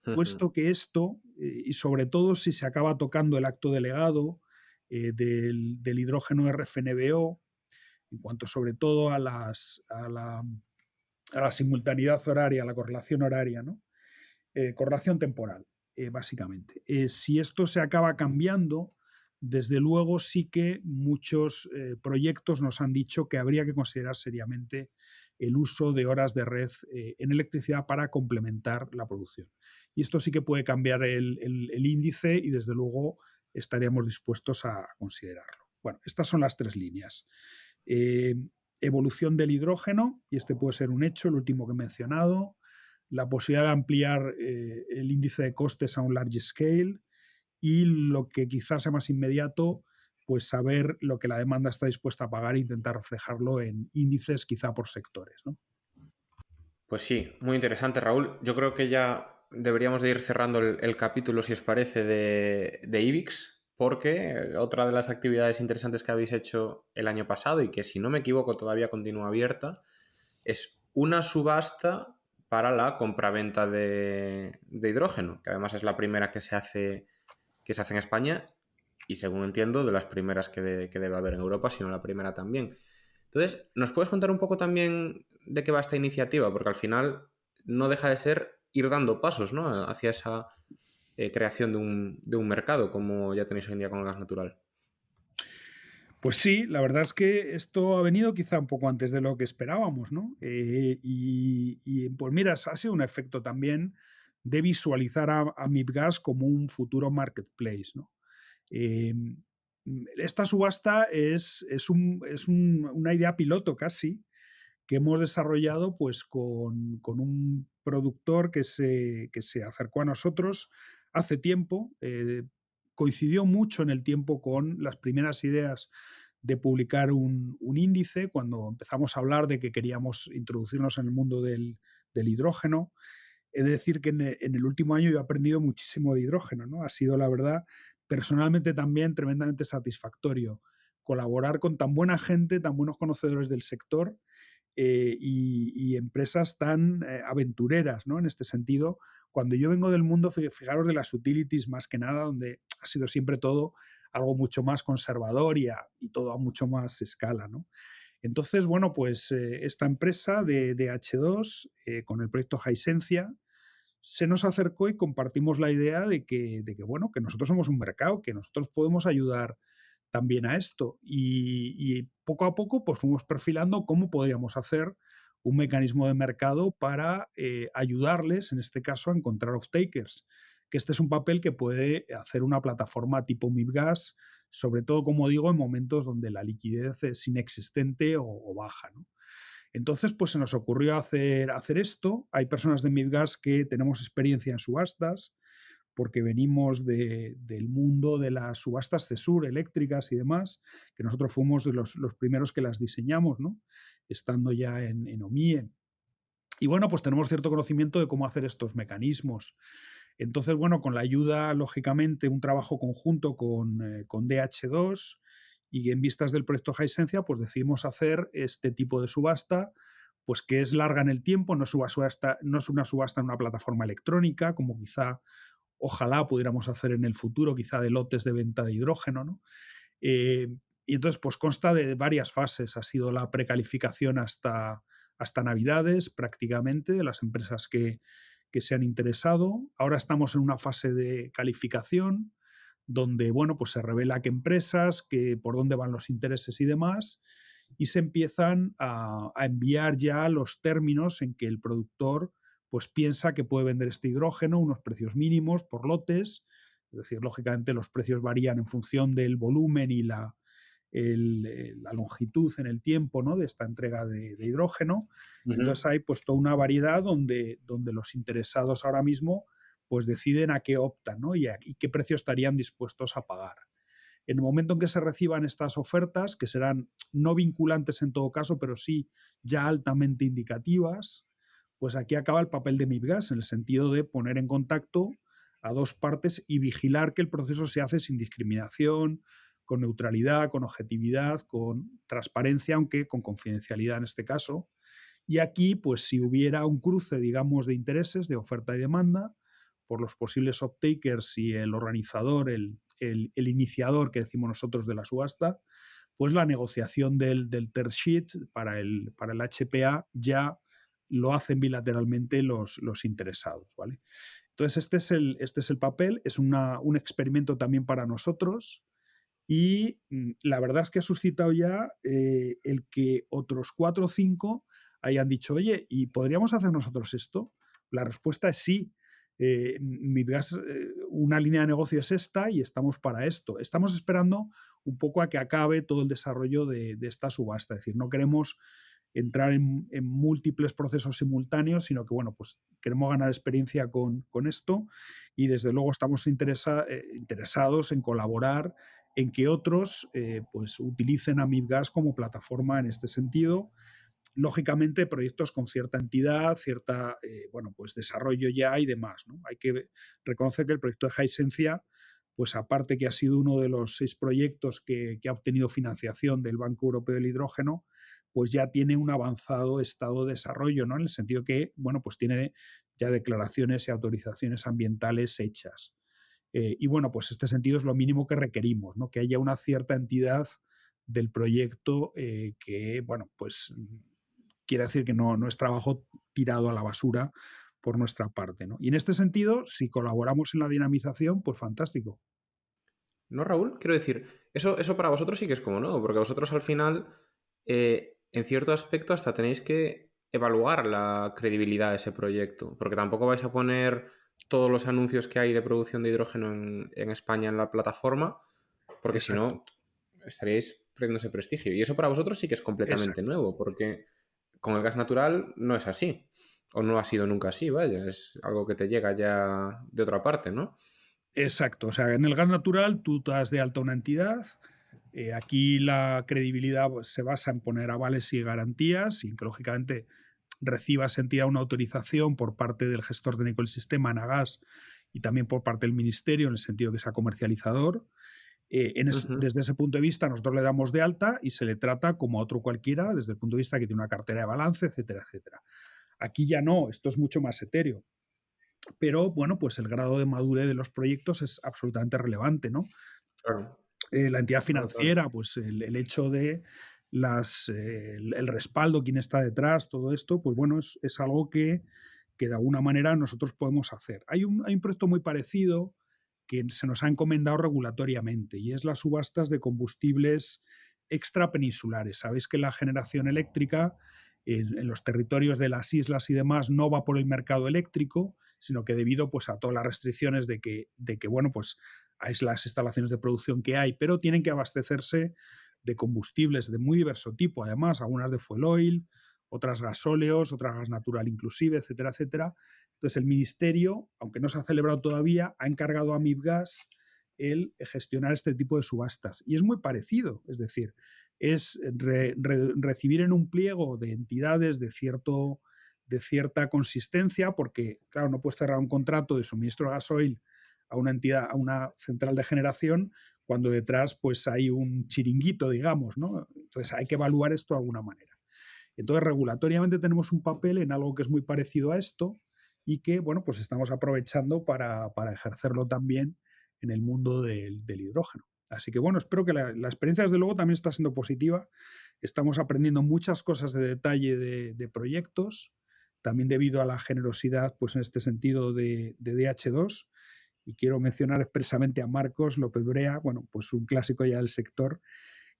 puesto que esto, y sobre todo si se acaba tocando el acto delegado del hidrógeno RFNBO, en cuanto sobre todo a la simultaneidad horaria, a la correlación horaria, ¿no? Correlación temporal, básicamente. Si esto se acaba cambiando, desde luego sí que muchos proyectos nos han dicho que habría que considerar seriamente el uso de horas de red en electricidad para complementar la producción. Y esto sí que puede cambiar el índice y desde luego estaríamos dispuestos a considerarlo. Bueno, estas son las tres líneas. Evolución del hidrógeno, y este puede ser un hecho, el último que he mencionado, la posibilidad de ampliar el índice de costes a un large scale y lo que quizás sea más inmediato, pues saber lo que la demanda está dispuesta a pagar e intentar reflejarlo en índices quizá por sectores, ¿no? Pues sí, muy interesante, Raúl. Yo creo que ya deberíamos de ir cerrando el capítulo, si os parece, de IBIX, porque otra de las actividades interesantes que habéis hecho el año pasado y que, si no me equivoco, todavía continúa abierta, es una subasta para la compraventa de hidrógeno, que además es la primera que se hace en España y, según entiendo, de las primeras que debe haber en Europa, si no la primera también. Entonces, ¿nos puedes contar un poco también de qué va esta iniciativa? Porque al final no deja de ser ir dando pasos, ¿no?, hacia esa creación de un mercado, como ya tenéis hoy en día con el gas natural. Pues sí, la verdad es que esto ha venido quizá un poco antes de lo que esperábamos, ¿no? Pues mira, ha sido un efecto también de visualizar a MIBGAS como un futuro marketplace, ¿no? Eh, Esta subasta es una idea piloto casi que hemos desarrollado pues con un productor que se acercó a nosotros hace tiempo. Coincidió mucho en el tiempo con las primeras ideas de publicar un índice, cuando empezamos a hablar de que queríamos introducirnos en el mundo del hidrógeno. He de decir que en el último año yo he aprendido muchísimo de hidrógeno, ¿no? Ha sido, la verdad, personalmente también tremendamente satisfactorio colaborar con tan buena gente, tan buenos conocedores del sector y empresas tan aventureras, ¿no? En este sentido, cuando yo vengo del mundo, fijaros, de las utilities más que nada, donde ha sido siempre todo algo mucho más conservador y todo a mucho más escala, ¿no? Entonces, bueno, pues esta empresa de H2 con el proyecto Hisensia se nos acercó y compartimos la idea de que, bueno, que nosotros somos un mercado, que nosotros podemos ayudar también a esto. Y poco a poco pues fuimos perfilando cómo podríamos hacer un mecanismo de mercado para ayudarles, en este caso, a encontrar off-takers. Que este es un papel que puede hacer una plataforma tipo MIBGAS, sobre todo, como digo, en momentos donde la liquidez es inexistente o baja, ¿no? Entonces, pues se nos ocurrió hacer esto. Hay personas de MIBGAS que tenemos experiencia en subastas, porque venimos del mundo de las subastas CESUR eléctricas y demás, que nosotros fuimos de los primeros que las diseñamos, ¿no? Estando ya en OMIE. Y bueno, pues tenemos cierto conocimiento de cómo hacer estos mecanismos. Entonces, bueno, con la ayuda, lógicamente, un trabajo conjunto con DH2 y en vistas del proyecto Hisensia, pues decidimos hacer este tipo de subasta, pues que es larga en el tiempo, no es una subasta en una plataforma electrónica, como quizá ojalá pudiéramos hacer en el futuro, quizá de lotes de venta de hidrógeno, ¿no? Y entonces, pues consta de varias fases. Ha sido la precalificación hasta Navidades, prácticamente, de las empresas que se han interesado. Ahora estamos en una fase de calificación, donde, bueno, pues se revela qué empresas, por dónde van los intereses y demás, y se empiezan a enviar ya los términos en que el productor pues piensa que puede vender este hidrógeno, unos precios mínimos por lotes, es decir, lógicamente los precios varían en función del volumen y la longitud en el tiempo, ¿no?, de esta entrega de hidrógeno. Uh-huh. Entonces hay pues toda una variedad donde los interesados ahora mismo pues deciden a qué optan, ¿no?, y qué precio estarían dispuestos a pagar. En el momento en que se reciban estas ofertas, que serán no vinculantes en todo caso, pero sí ya altamente indicativas, pues aquí acaba el papel de MIBGAS, en el sentido de poner en contacto a dos partes y vigilar que el proceso se hace sin discriminación, con neutralidad, con objetividad, con transparencia, aunque con confidencialidad en este caso. Y aquí, pues si hubiera un cruce, digamos, de intereses, de oferta y demanda, por los posibles off-takers y el organizador, el iniciador que decimos nosotros de la subasta, pues la negociación del term sheet para el HPA ya lo hacen bilateralmente los interesados, ¿vale? Entonces este es el papel, es un experimento también para nosotros y la verdad es que ha suscitado ya el que otros 4 o 5 hayan dicho, oye, ¿y podríamos hacer nosotros esto? La respuesta es sí. MIBGAS, una línea de negocio es esta y estamos para esto. Estamos esperando un poco a que acabe todo el desarrollo de esta subasta. Es decir, no queremos entrar en múltiples procesos simultáneos, sino que, bueno, pues queremos ganar experiencia con esto y desde luego estamos interesados en colaborar en que otros pues utilicen a MIBGAS como plataforma en este sentido. Lógicamente, proyectos con cierta entidad, cierta bueno, pues desarrollo ya y demás, ¿no? Hay que reconocer que el proyecto de Hisensia, pues aparte que ha sido uno de los 6 proyectos que ha obtenido financiación del Banco Europeo del Hidrógeno, pues ya tiene un avanzado estado de desarrollo, ¿no? En el sentido que, bueno, pues tiene ya declaraciones y autorizaciones ambientales hechas. Y bueno, pues este sentido es lo mínimo que requerimos, ¿no? Que haya una cierta entidad del proyecto que, bueno, pues quiere decir que no es trabajo tirado a la basura por nuestra parte, ¿no? Y en este sentido, si colaboramos en la dinamización, pues fantástico. ¿No, Raúl? Quiero decir, eso para vosotros sí que es como nuevo, porque vosotros al final, en cierto aspecto, hasta tenéis que evaluar la credibilidad de ese proyecto, porque tampoco vais a poner todos los anuncios que hay de producción de hidrógeno en España en la plataforma, porque si no, estaríais perdiendo ese prestigio. Y eso para vosotros sí que es completamente nuevo, porque con el gas natural no es así, o no ha sido nunca así, vaya, es algo que te llega ya de otra parte, ¿no? Exacto, o sea, en el gas natural tú te das de alta una entidad, aquí la credibilidad pues, se basa en poner avales y garantías y que lógicamente reciba esa entidad una autorización por parte del gestor técnico del sistema, Enagas, y también por parte del ministerio en el sentido que sea comercializador. Desde ese punto de vista nosotros le damos de alta y se le trata como a otro cualquiera desde el punto de vista que tiene una cartera de balance, etcétera, etcétera. Aquí ya no, esto es mucho más etéreo. Pero bueno, pues el grado de madurez de los proyectos es absolutamente relevante, ¿no? Claro. La entidad financiera, pues el hecho de el respaldo, quién está detrás, todo esto, pues bueno, es algo que de alguna manera nosotros podemos hacer. Hay un proyecto muy parecido que se nos ha encomendado regulatoriamente y es las subastas de combustibles extrapeninsulares. Sabéis que la generación eléctrica en los territorios de las islas y demás no va por el mercado eléctrico, sino que debido pues a todas las restricciones de que bueno, pues hay las instalaciones de producción que hay, pero tienen que abastecerse de combustibles de muy diverso tipo, además, algunas de fuel oil, otras gasóleos, otras gas natural inclusive, etcétera, etcétera. Entonces el Ministerio, aunque no se ha celebrado todavía, ha encargado a MIBGAS el gestionar este tipo de subastas. Y es muy parecido, es decir, es recibir en un pliego de entidades de cierta consistencia, porque, claro, no puedes cerrar un contrato de suministro de gasoil a una entidad, a una central de generación, cuando detrás pues hay un chiringuito, digamos, ¿no? Entonces hay que evaluar esto de alguna manera. Entonces, regulatoriamente tenemos un papel en algo que es muy parecido a esto y que, bueno, pues estamos aprovechando para ejercerlo también en el mundo del hidrógeno. Así que, bueno, espero que la experiencia, desde luego, también está siendo positiva. Estamos aprendiendo muchas cosas de detalle de proyectos, también debido a la generosidad, pues en este sentido, de DH2. Y quiero mencionar expresamente a Marcos López Brea, bueno, pues un clásico ya del sector,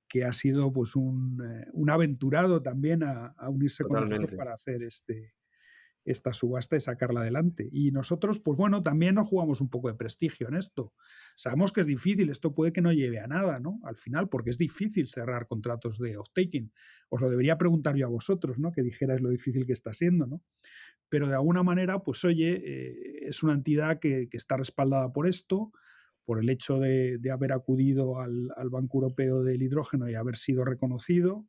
que ha sido pues un aventurado también a unirse con nosotros para hacer esta subasta y sacarla adelante. Y nosotros, pues bueno, también nos jugamos un poco de prestigio en esto. Sabemos que es difícil, esto puede que no lleve a nada, ¿no? Al final, porque es difícil cerrar contratos de off-taking. Os lo debería preguntar yo a vosotros, ¿no? Que dijerais lo difícil que está siendo, ¿no? Pero de alguna manera, pues oye, es una entidad que está respaldada por esto, por el hecho de haber acudido al Banco Europeo del Hidrógeno y haber sido reconocido,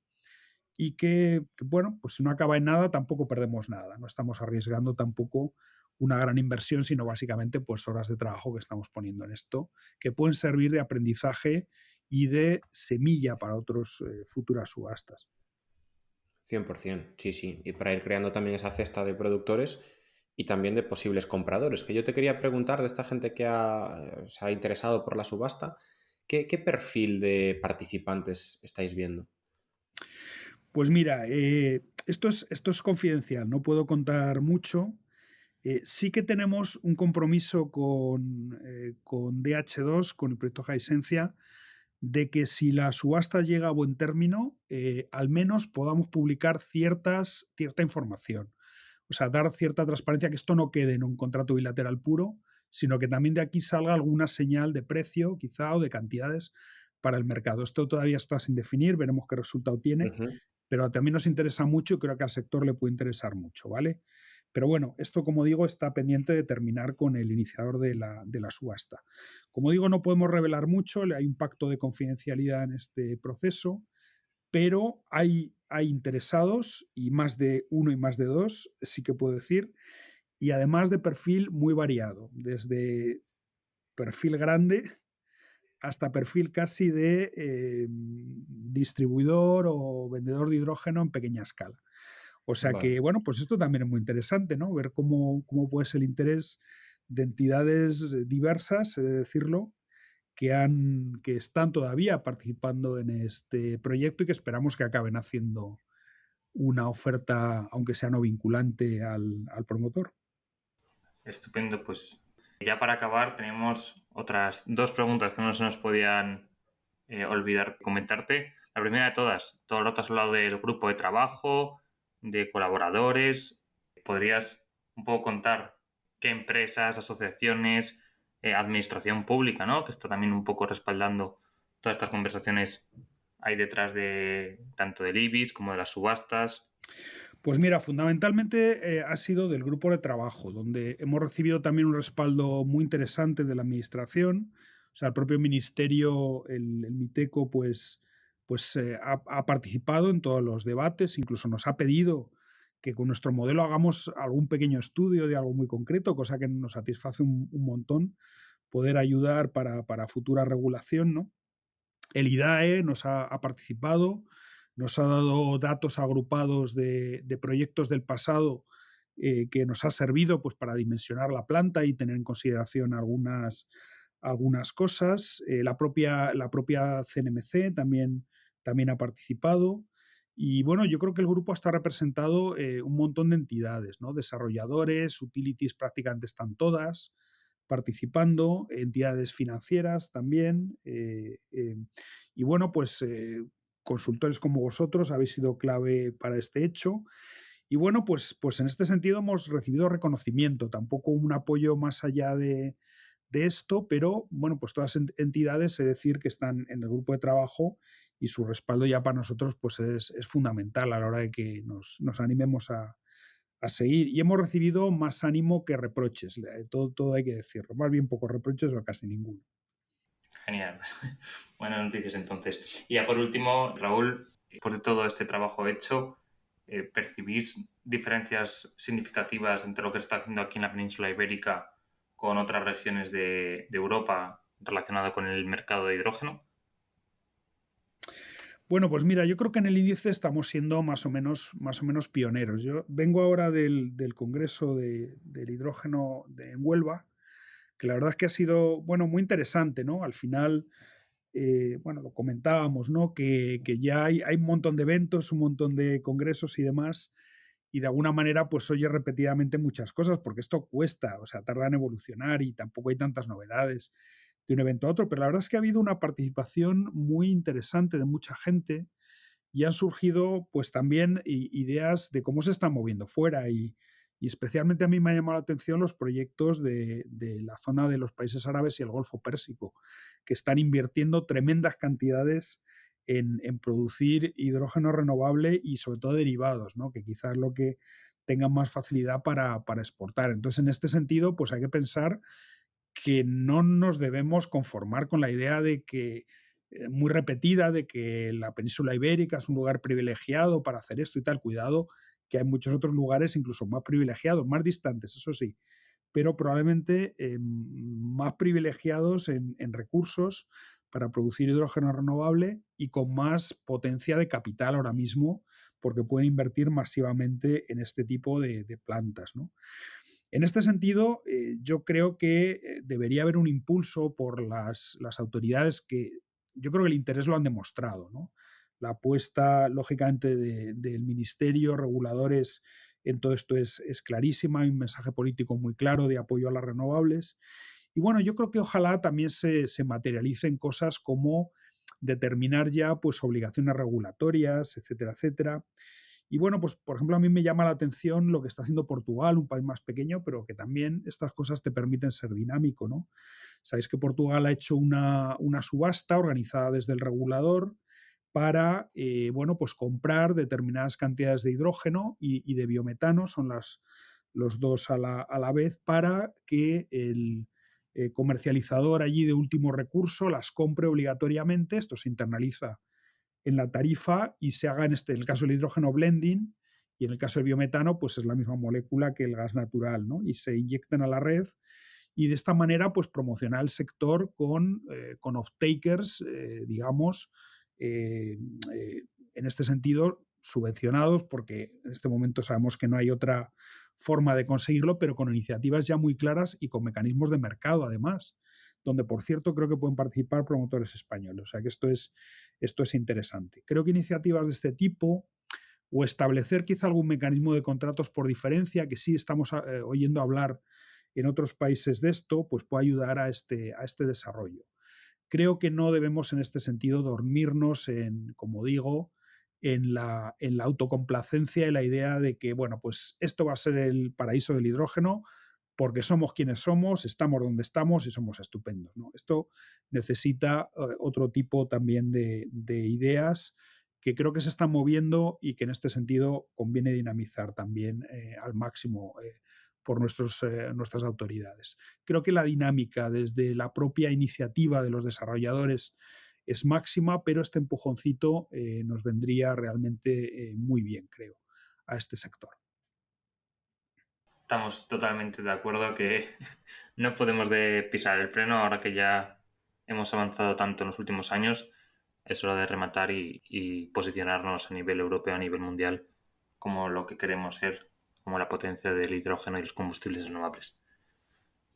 y que, bueno, pues si no acaba en nada, tampoco perdemos nada. No estamos arriesgando tampoco una gran inversión, sino básicamente pues horas de trabajo que estamos poniendo en esto, que pueden servir de aprendizaje y de semilla para otras futuras subastas. 100%, sí, sí. Y para ir creando también esa cesta de productores y también de posibles compradores. Que yo te quería preguntar de esta gente que se ha interesado por la subasta, ¿qué perfil de participantes estáis viendo? Pues mira, esto es confidencial, no puedo contar mucho. Sí que tenemos un compromiso con DH2, con el proyecto Hisensia, de que si la subasta llega a buen término, al menos podamos publicar cierta información. O sea, dar cierta transparencia, que esto no quede en un contrato bilateral puro, sino que también de aquí salga alguna señal de precio, quizá, o de cantidades para el mercado. Esto todavía está sin definir, veremos qué resultado tiene, Ujú. pero también nos interesa mucho y creo que al sector le puede interesar mucho, ¿vale? Pero bueno, esto, como digo, está pendiente de terminar con el iniciador de la subasta. Como digo, no podemos revelar mucho, hay un pacto de confidencialidad en este proceso, pero hay interesados, y más de uno y más de dos, sí que puedo decir, y además de perfil muy variado, desde perfil grande hasta perfil casi de distribuidor o vendedor de hidrógeno en pequeña escala. O sea que, Vale. bueno, pues esto también es muy interesante, ¿no? Ver cómo puede ser el interés de entidades diversas, he de decirlo, que están todavía participando en este proyecto y que esperamos que acaben haciendo una oferta, aunque sea no vinculante, al promotor. Estupendo, pues ya para acabar tenemos otras dos preguntas que no se nos podían olvidar comentarte. La primera de todas, todo el rato has hablado del grupo de trabajo, de colaboradores. ¿Podrías un poco contar qué empresas, asociaciones, administración pública, ¿no? Que está también un poco respaldando todas estas conversaciones hay detrás de tanto del IBIS como de las subastas? Pues mira, fundamentalmente ha sido del grupo de trabajo, donde hemos recibido también un respaldo muy interesante de la administración. O sea, el propio ministerio, el MITECO, pues ha participado en todos los debates, incluso nos ha pedido que con nuestro modelo hagamos algún pequeño estudio de algo muy concreto, cosa que nos satisface un montón poder ayudar para futura regulación, ¿no? El IDAE nos ha participado, nos ha dado datos agrupados de proyectos del pasado, que nos ha servido pues, para dimensionar la planta y tener en consideración algunas cosas. La propia CNMC también ha participado. Y bueno, yo creo que el grupo está representado un montón de entidades, ¿no? Desarrolladores, utilities, prácticamente están todas participando, entidades financieras también. Y bueno, pues consultores como vosotros habéis sido clave para este hecho. Y bueno, pues en este sentido hemos recibido reconocimiento, tampoco un apoyo más allá de esto, pero bueno, pues todas entidades, es decir, que están en el grupo de trabajo, y su respaldo ya para nosotros pues es fundamental a la hora de que nos animemos a seguir. Y hemos recibido más ánimo que reproches, todo hay que decirlo, más bien pocos reproches o casi ninguno. Genial. Buenas noticias entonces. Y ya por último, Raúl, después de todo este trabajo hecho, ¿percibís diferencias significativas entre lo que se está haciendo aquí en la península ibérica con otras regiones de Europa relacionado con el mercado de hidrógeno? Bueno, pues mira, yo creo que en el índice estamos siendo más o menos pioneros. Yo vengo ahora del Congreso del Hidrógeno en Huelva, que la verdad es que ha sido, bueno, muy interesante, ¿no? Al final, bueno, lo comentábamos, ¿no? Que ya hay un montón de eventos, un montón de congresos y demás, y de alguna manera pues oye repetidamente muchas cosas, porque esto cuesta, o sea, tarda en evolucionar y tampoco hay tantas novedades de un evento a otro, pero la verdad es que ha habido una participación muy interesante de mucha gente, y han surgido pues también ideas de cómo se están moviendo fuera, y especialmente a mí me ha llamado la atención los proyectos de la zona de los países árabes y el Golfo Pérsico, que están invirtiendo tremendas cantidades en producir hidrógeno renovable y sobre todo derivados, ¿no? Que quizás lo que tengan más facilidad para exportar. Entonces, en este sentido, pues hay que pensar que no nos debemos conformar con la idea de que muy repetida, de que la península ibérica es un lugar privilegiado para hacer esto y tal. Cuidado, que hay muchos otros lugares incluso más privilegiados, más distantes, eso sí, pero probablemente más privilegiados en recursos para producir hidrógeno renovable y con más potencia de capital ahora mismo, porque pueden invertir masivamente en este tipo de plantas, ¿no? En este sentido, yo creo que debería haber un impulso por las autoridades que yo creo que el interés lo han demostrado, ¿no? La apuesta, lógicamente, del ministerio, reguladores, en todo esto es clarísima, hay un mensaje político muy claro de apoyo a las renovables. Y bueno, yo creo que ojalá también se materialicen cosas como determinar ya pues obligaciones regulatorias, etcétera, etcétera. Y bueno, pues por ejemplo a mí me llama la atención lo que está haciendo Portugal, un país más pequeño, pero que también estas cosas te permiten ser dinámico, ¿no? Sabéis que Portugal ha hecho una subasta organizada desde el regulador para bueno, pues comprar determinadas cantidades de hidrógeno y de biometano, son los dos a la vez, para que el comercializador allí de último recurso las compre obligatoriamente. Esto se internaliza en la tarifa y se haga en el caso del hidrógeno blending, y en el caso del biometano pues es la misma molécula que el gas natural, ¿no? Y se inyecten a la red y de esta manera pues promocionar el sector con off-takers, digamos, en este sentido subvencionados, porque en este momento sabemos que no hay otra forma de conseguirlo, pero con iniciativas ya muy claras y con mecanismos de mercado además, donde por cierto creo que pueden participar promotores españoles. O sea que esto es interesante. Creo que iniciativas de este tipo o establecer quizá algún mecanismo de contratos por diferencia, que sí estamos oyendo hablar en otros países de esto, pues puede ayudar a este desarrollo. Creo que no debemos en este sentido dormirnos como digo, en la autocomplacencia y la idea de que, bueno, pues esto va a ser el paraíso del hidrógeno porque somos quienes somos, estamos donde estamos y somos estupendos, ¿no? Esto necesita otro tipo también de ideas que creo que se están moviendo y que en este sentido conviene dinamizar también al máximo por nuestras autoridades. Creo que la dinámica desde la propia iniciativa de los desarrolladores es máxima, pero este empujoncito nos vendría realmente muy bien, creo, a este sector. Estamos totalmente de acuerdo que no podemos pisar el freno ahora que ya hemos avanzado tanto en los últimos años. Es hora de rematar y posicionarnos a nivel europeo, a nivel mundial, como lo que queremos ser, como la potencia del hidrógeno y los combustibles renovables.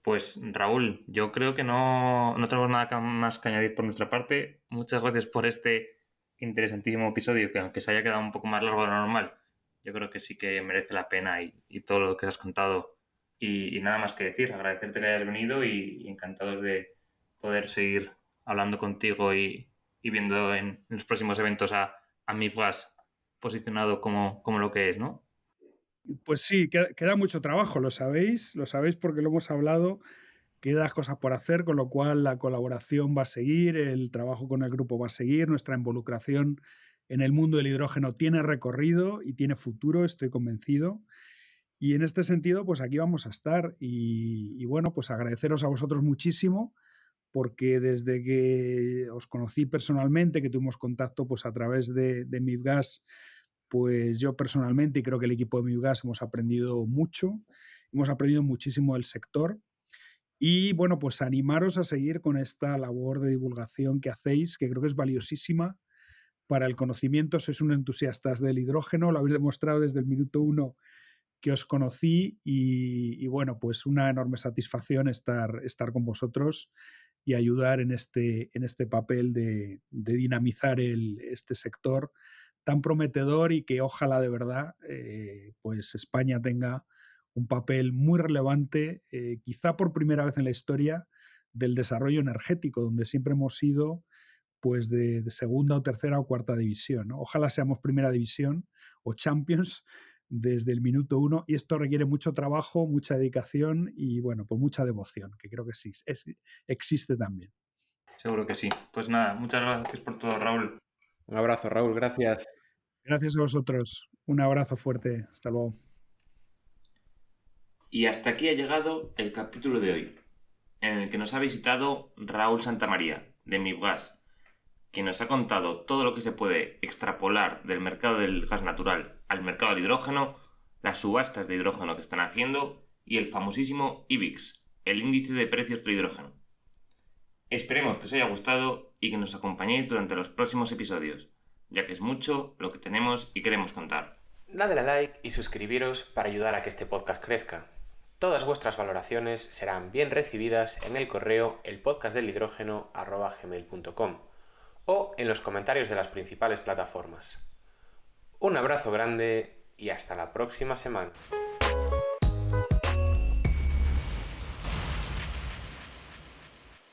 Pues Raúl, yo creo que no tenemos nada más que añadir por nuestra parte. Muchas gracias por este interesantísimo episodio, que aunque se haya quedado un poco más largo de lo normal, yo creo que sí que merece la pena y todo lo que has contado. Y nada más que decir, agradecerte que hayas venido y encantados de poder seguir hablando contigo y viendo en los próximos eventos a MIBGAS posicionado como lo que es, ¿no? Pues sí, queda mucho trabajo, lo sabéis porque lo hemos hablado, quedan cosas por hacer, con lo cual la colaboración va a seguir, el trabajo con el grupo va a seguir, nuestra involucración en el mundo del hidrógeno tiene recorrido y tiene futuro, estoy convencido. Y en este sentido, pues aquí vamos a estar y bueno, pues agradeceros a vosotros muchísimo, porque desde que os conocí personalmente, que tuvimos contacto pues a través de MIBGAS, pues yo personalmente y creo que el equipo de MIBGAS hemos aprendido mucho, hemos aprendido muchísimo del sector. Y bueno, pues animaros a seguir con esta labor de divulgación que hacéis, que creo que es valiosísima para el conocimiento. Sois unos entusiastas del hidrógeno, lo habéis demostrado desde el minuto 1 que os conocí y bueno, pues una enorme satisfacción estar con vosotros y ayudar en este papel de dinamizar este sector tan prometedor y que ojalá de verdad pues España tenga un papel muy relevante, quizá por primera vez en la historia, del desarrollo energético, donde siempre hemos sido pues de segunda o tercera o cuarta división, ¿no? Ojalá seamos primera división o Champions desde el minuto 1 y esto requiere mucho trabajo, mucha dedicación y bueno, pues mucha devoción, que creo que sí, existe también. Seguro que sí. Pues nada, muchas gracias por todo, Raúl. Un abrazo, Raúl, gracias. Gracias a vosotros. Un abrazo fuerte. Hasta luego. Y hasta aquí ha llegado el capítulo de hoy, en el que nos ha visitado Raúl Santamaría, de MIBGAS, quien nos ha contado todo lo que se puede extrapolar del mercado del gas natural al mercado del hidrógeno, las subastas de hidrógeno que están haciendo y el famosísimo IBIX, el índice de precios del hidrógeno. Esperemos que os haya gustado y que nos acompañéis durante los próximos episodios, ya que es mucho lo que tenemos y queremos contar. Dadle a like y suscribiros para ayudar a que este podcast crezca. Todas vuestras valoraciones serán bien recibidas en el correo elpodcastdelhidrógeno@gmail.com o en los comentarios de las principales plataformas. Un abrazo grande y hasta la próxima semana.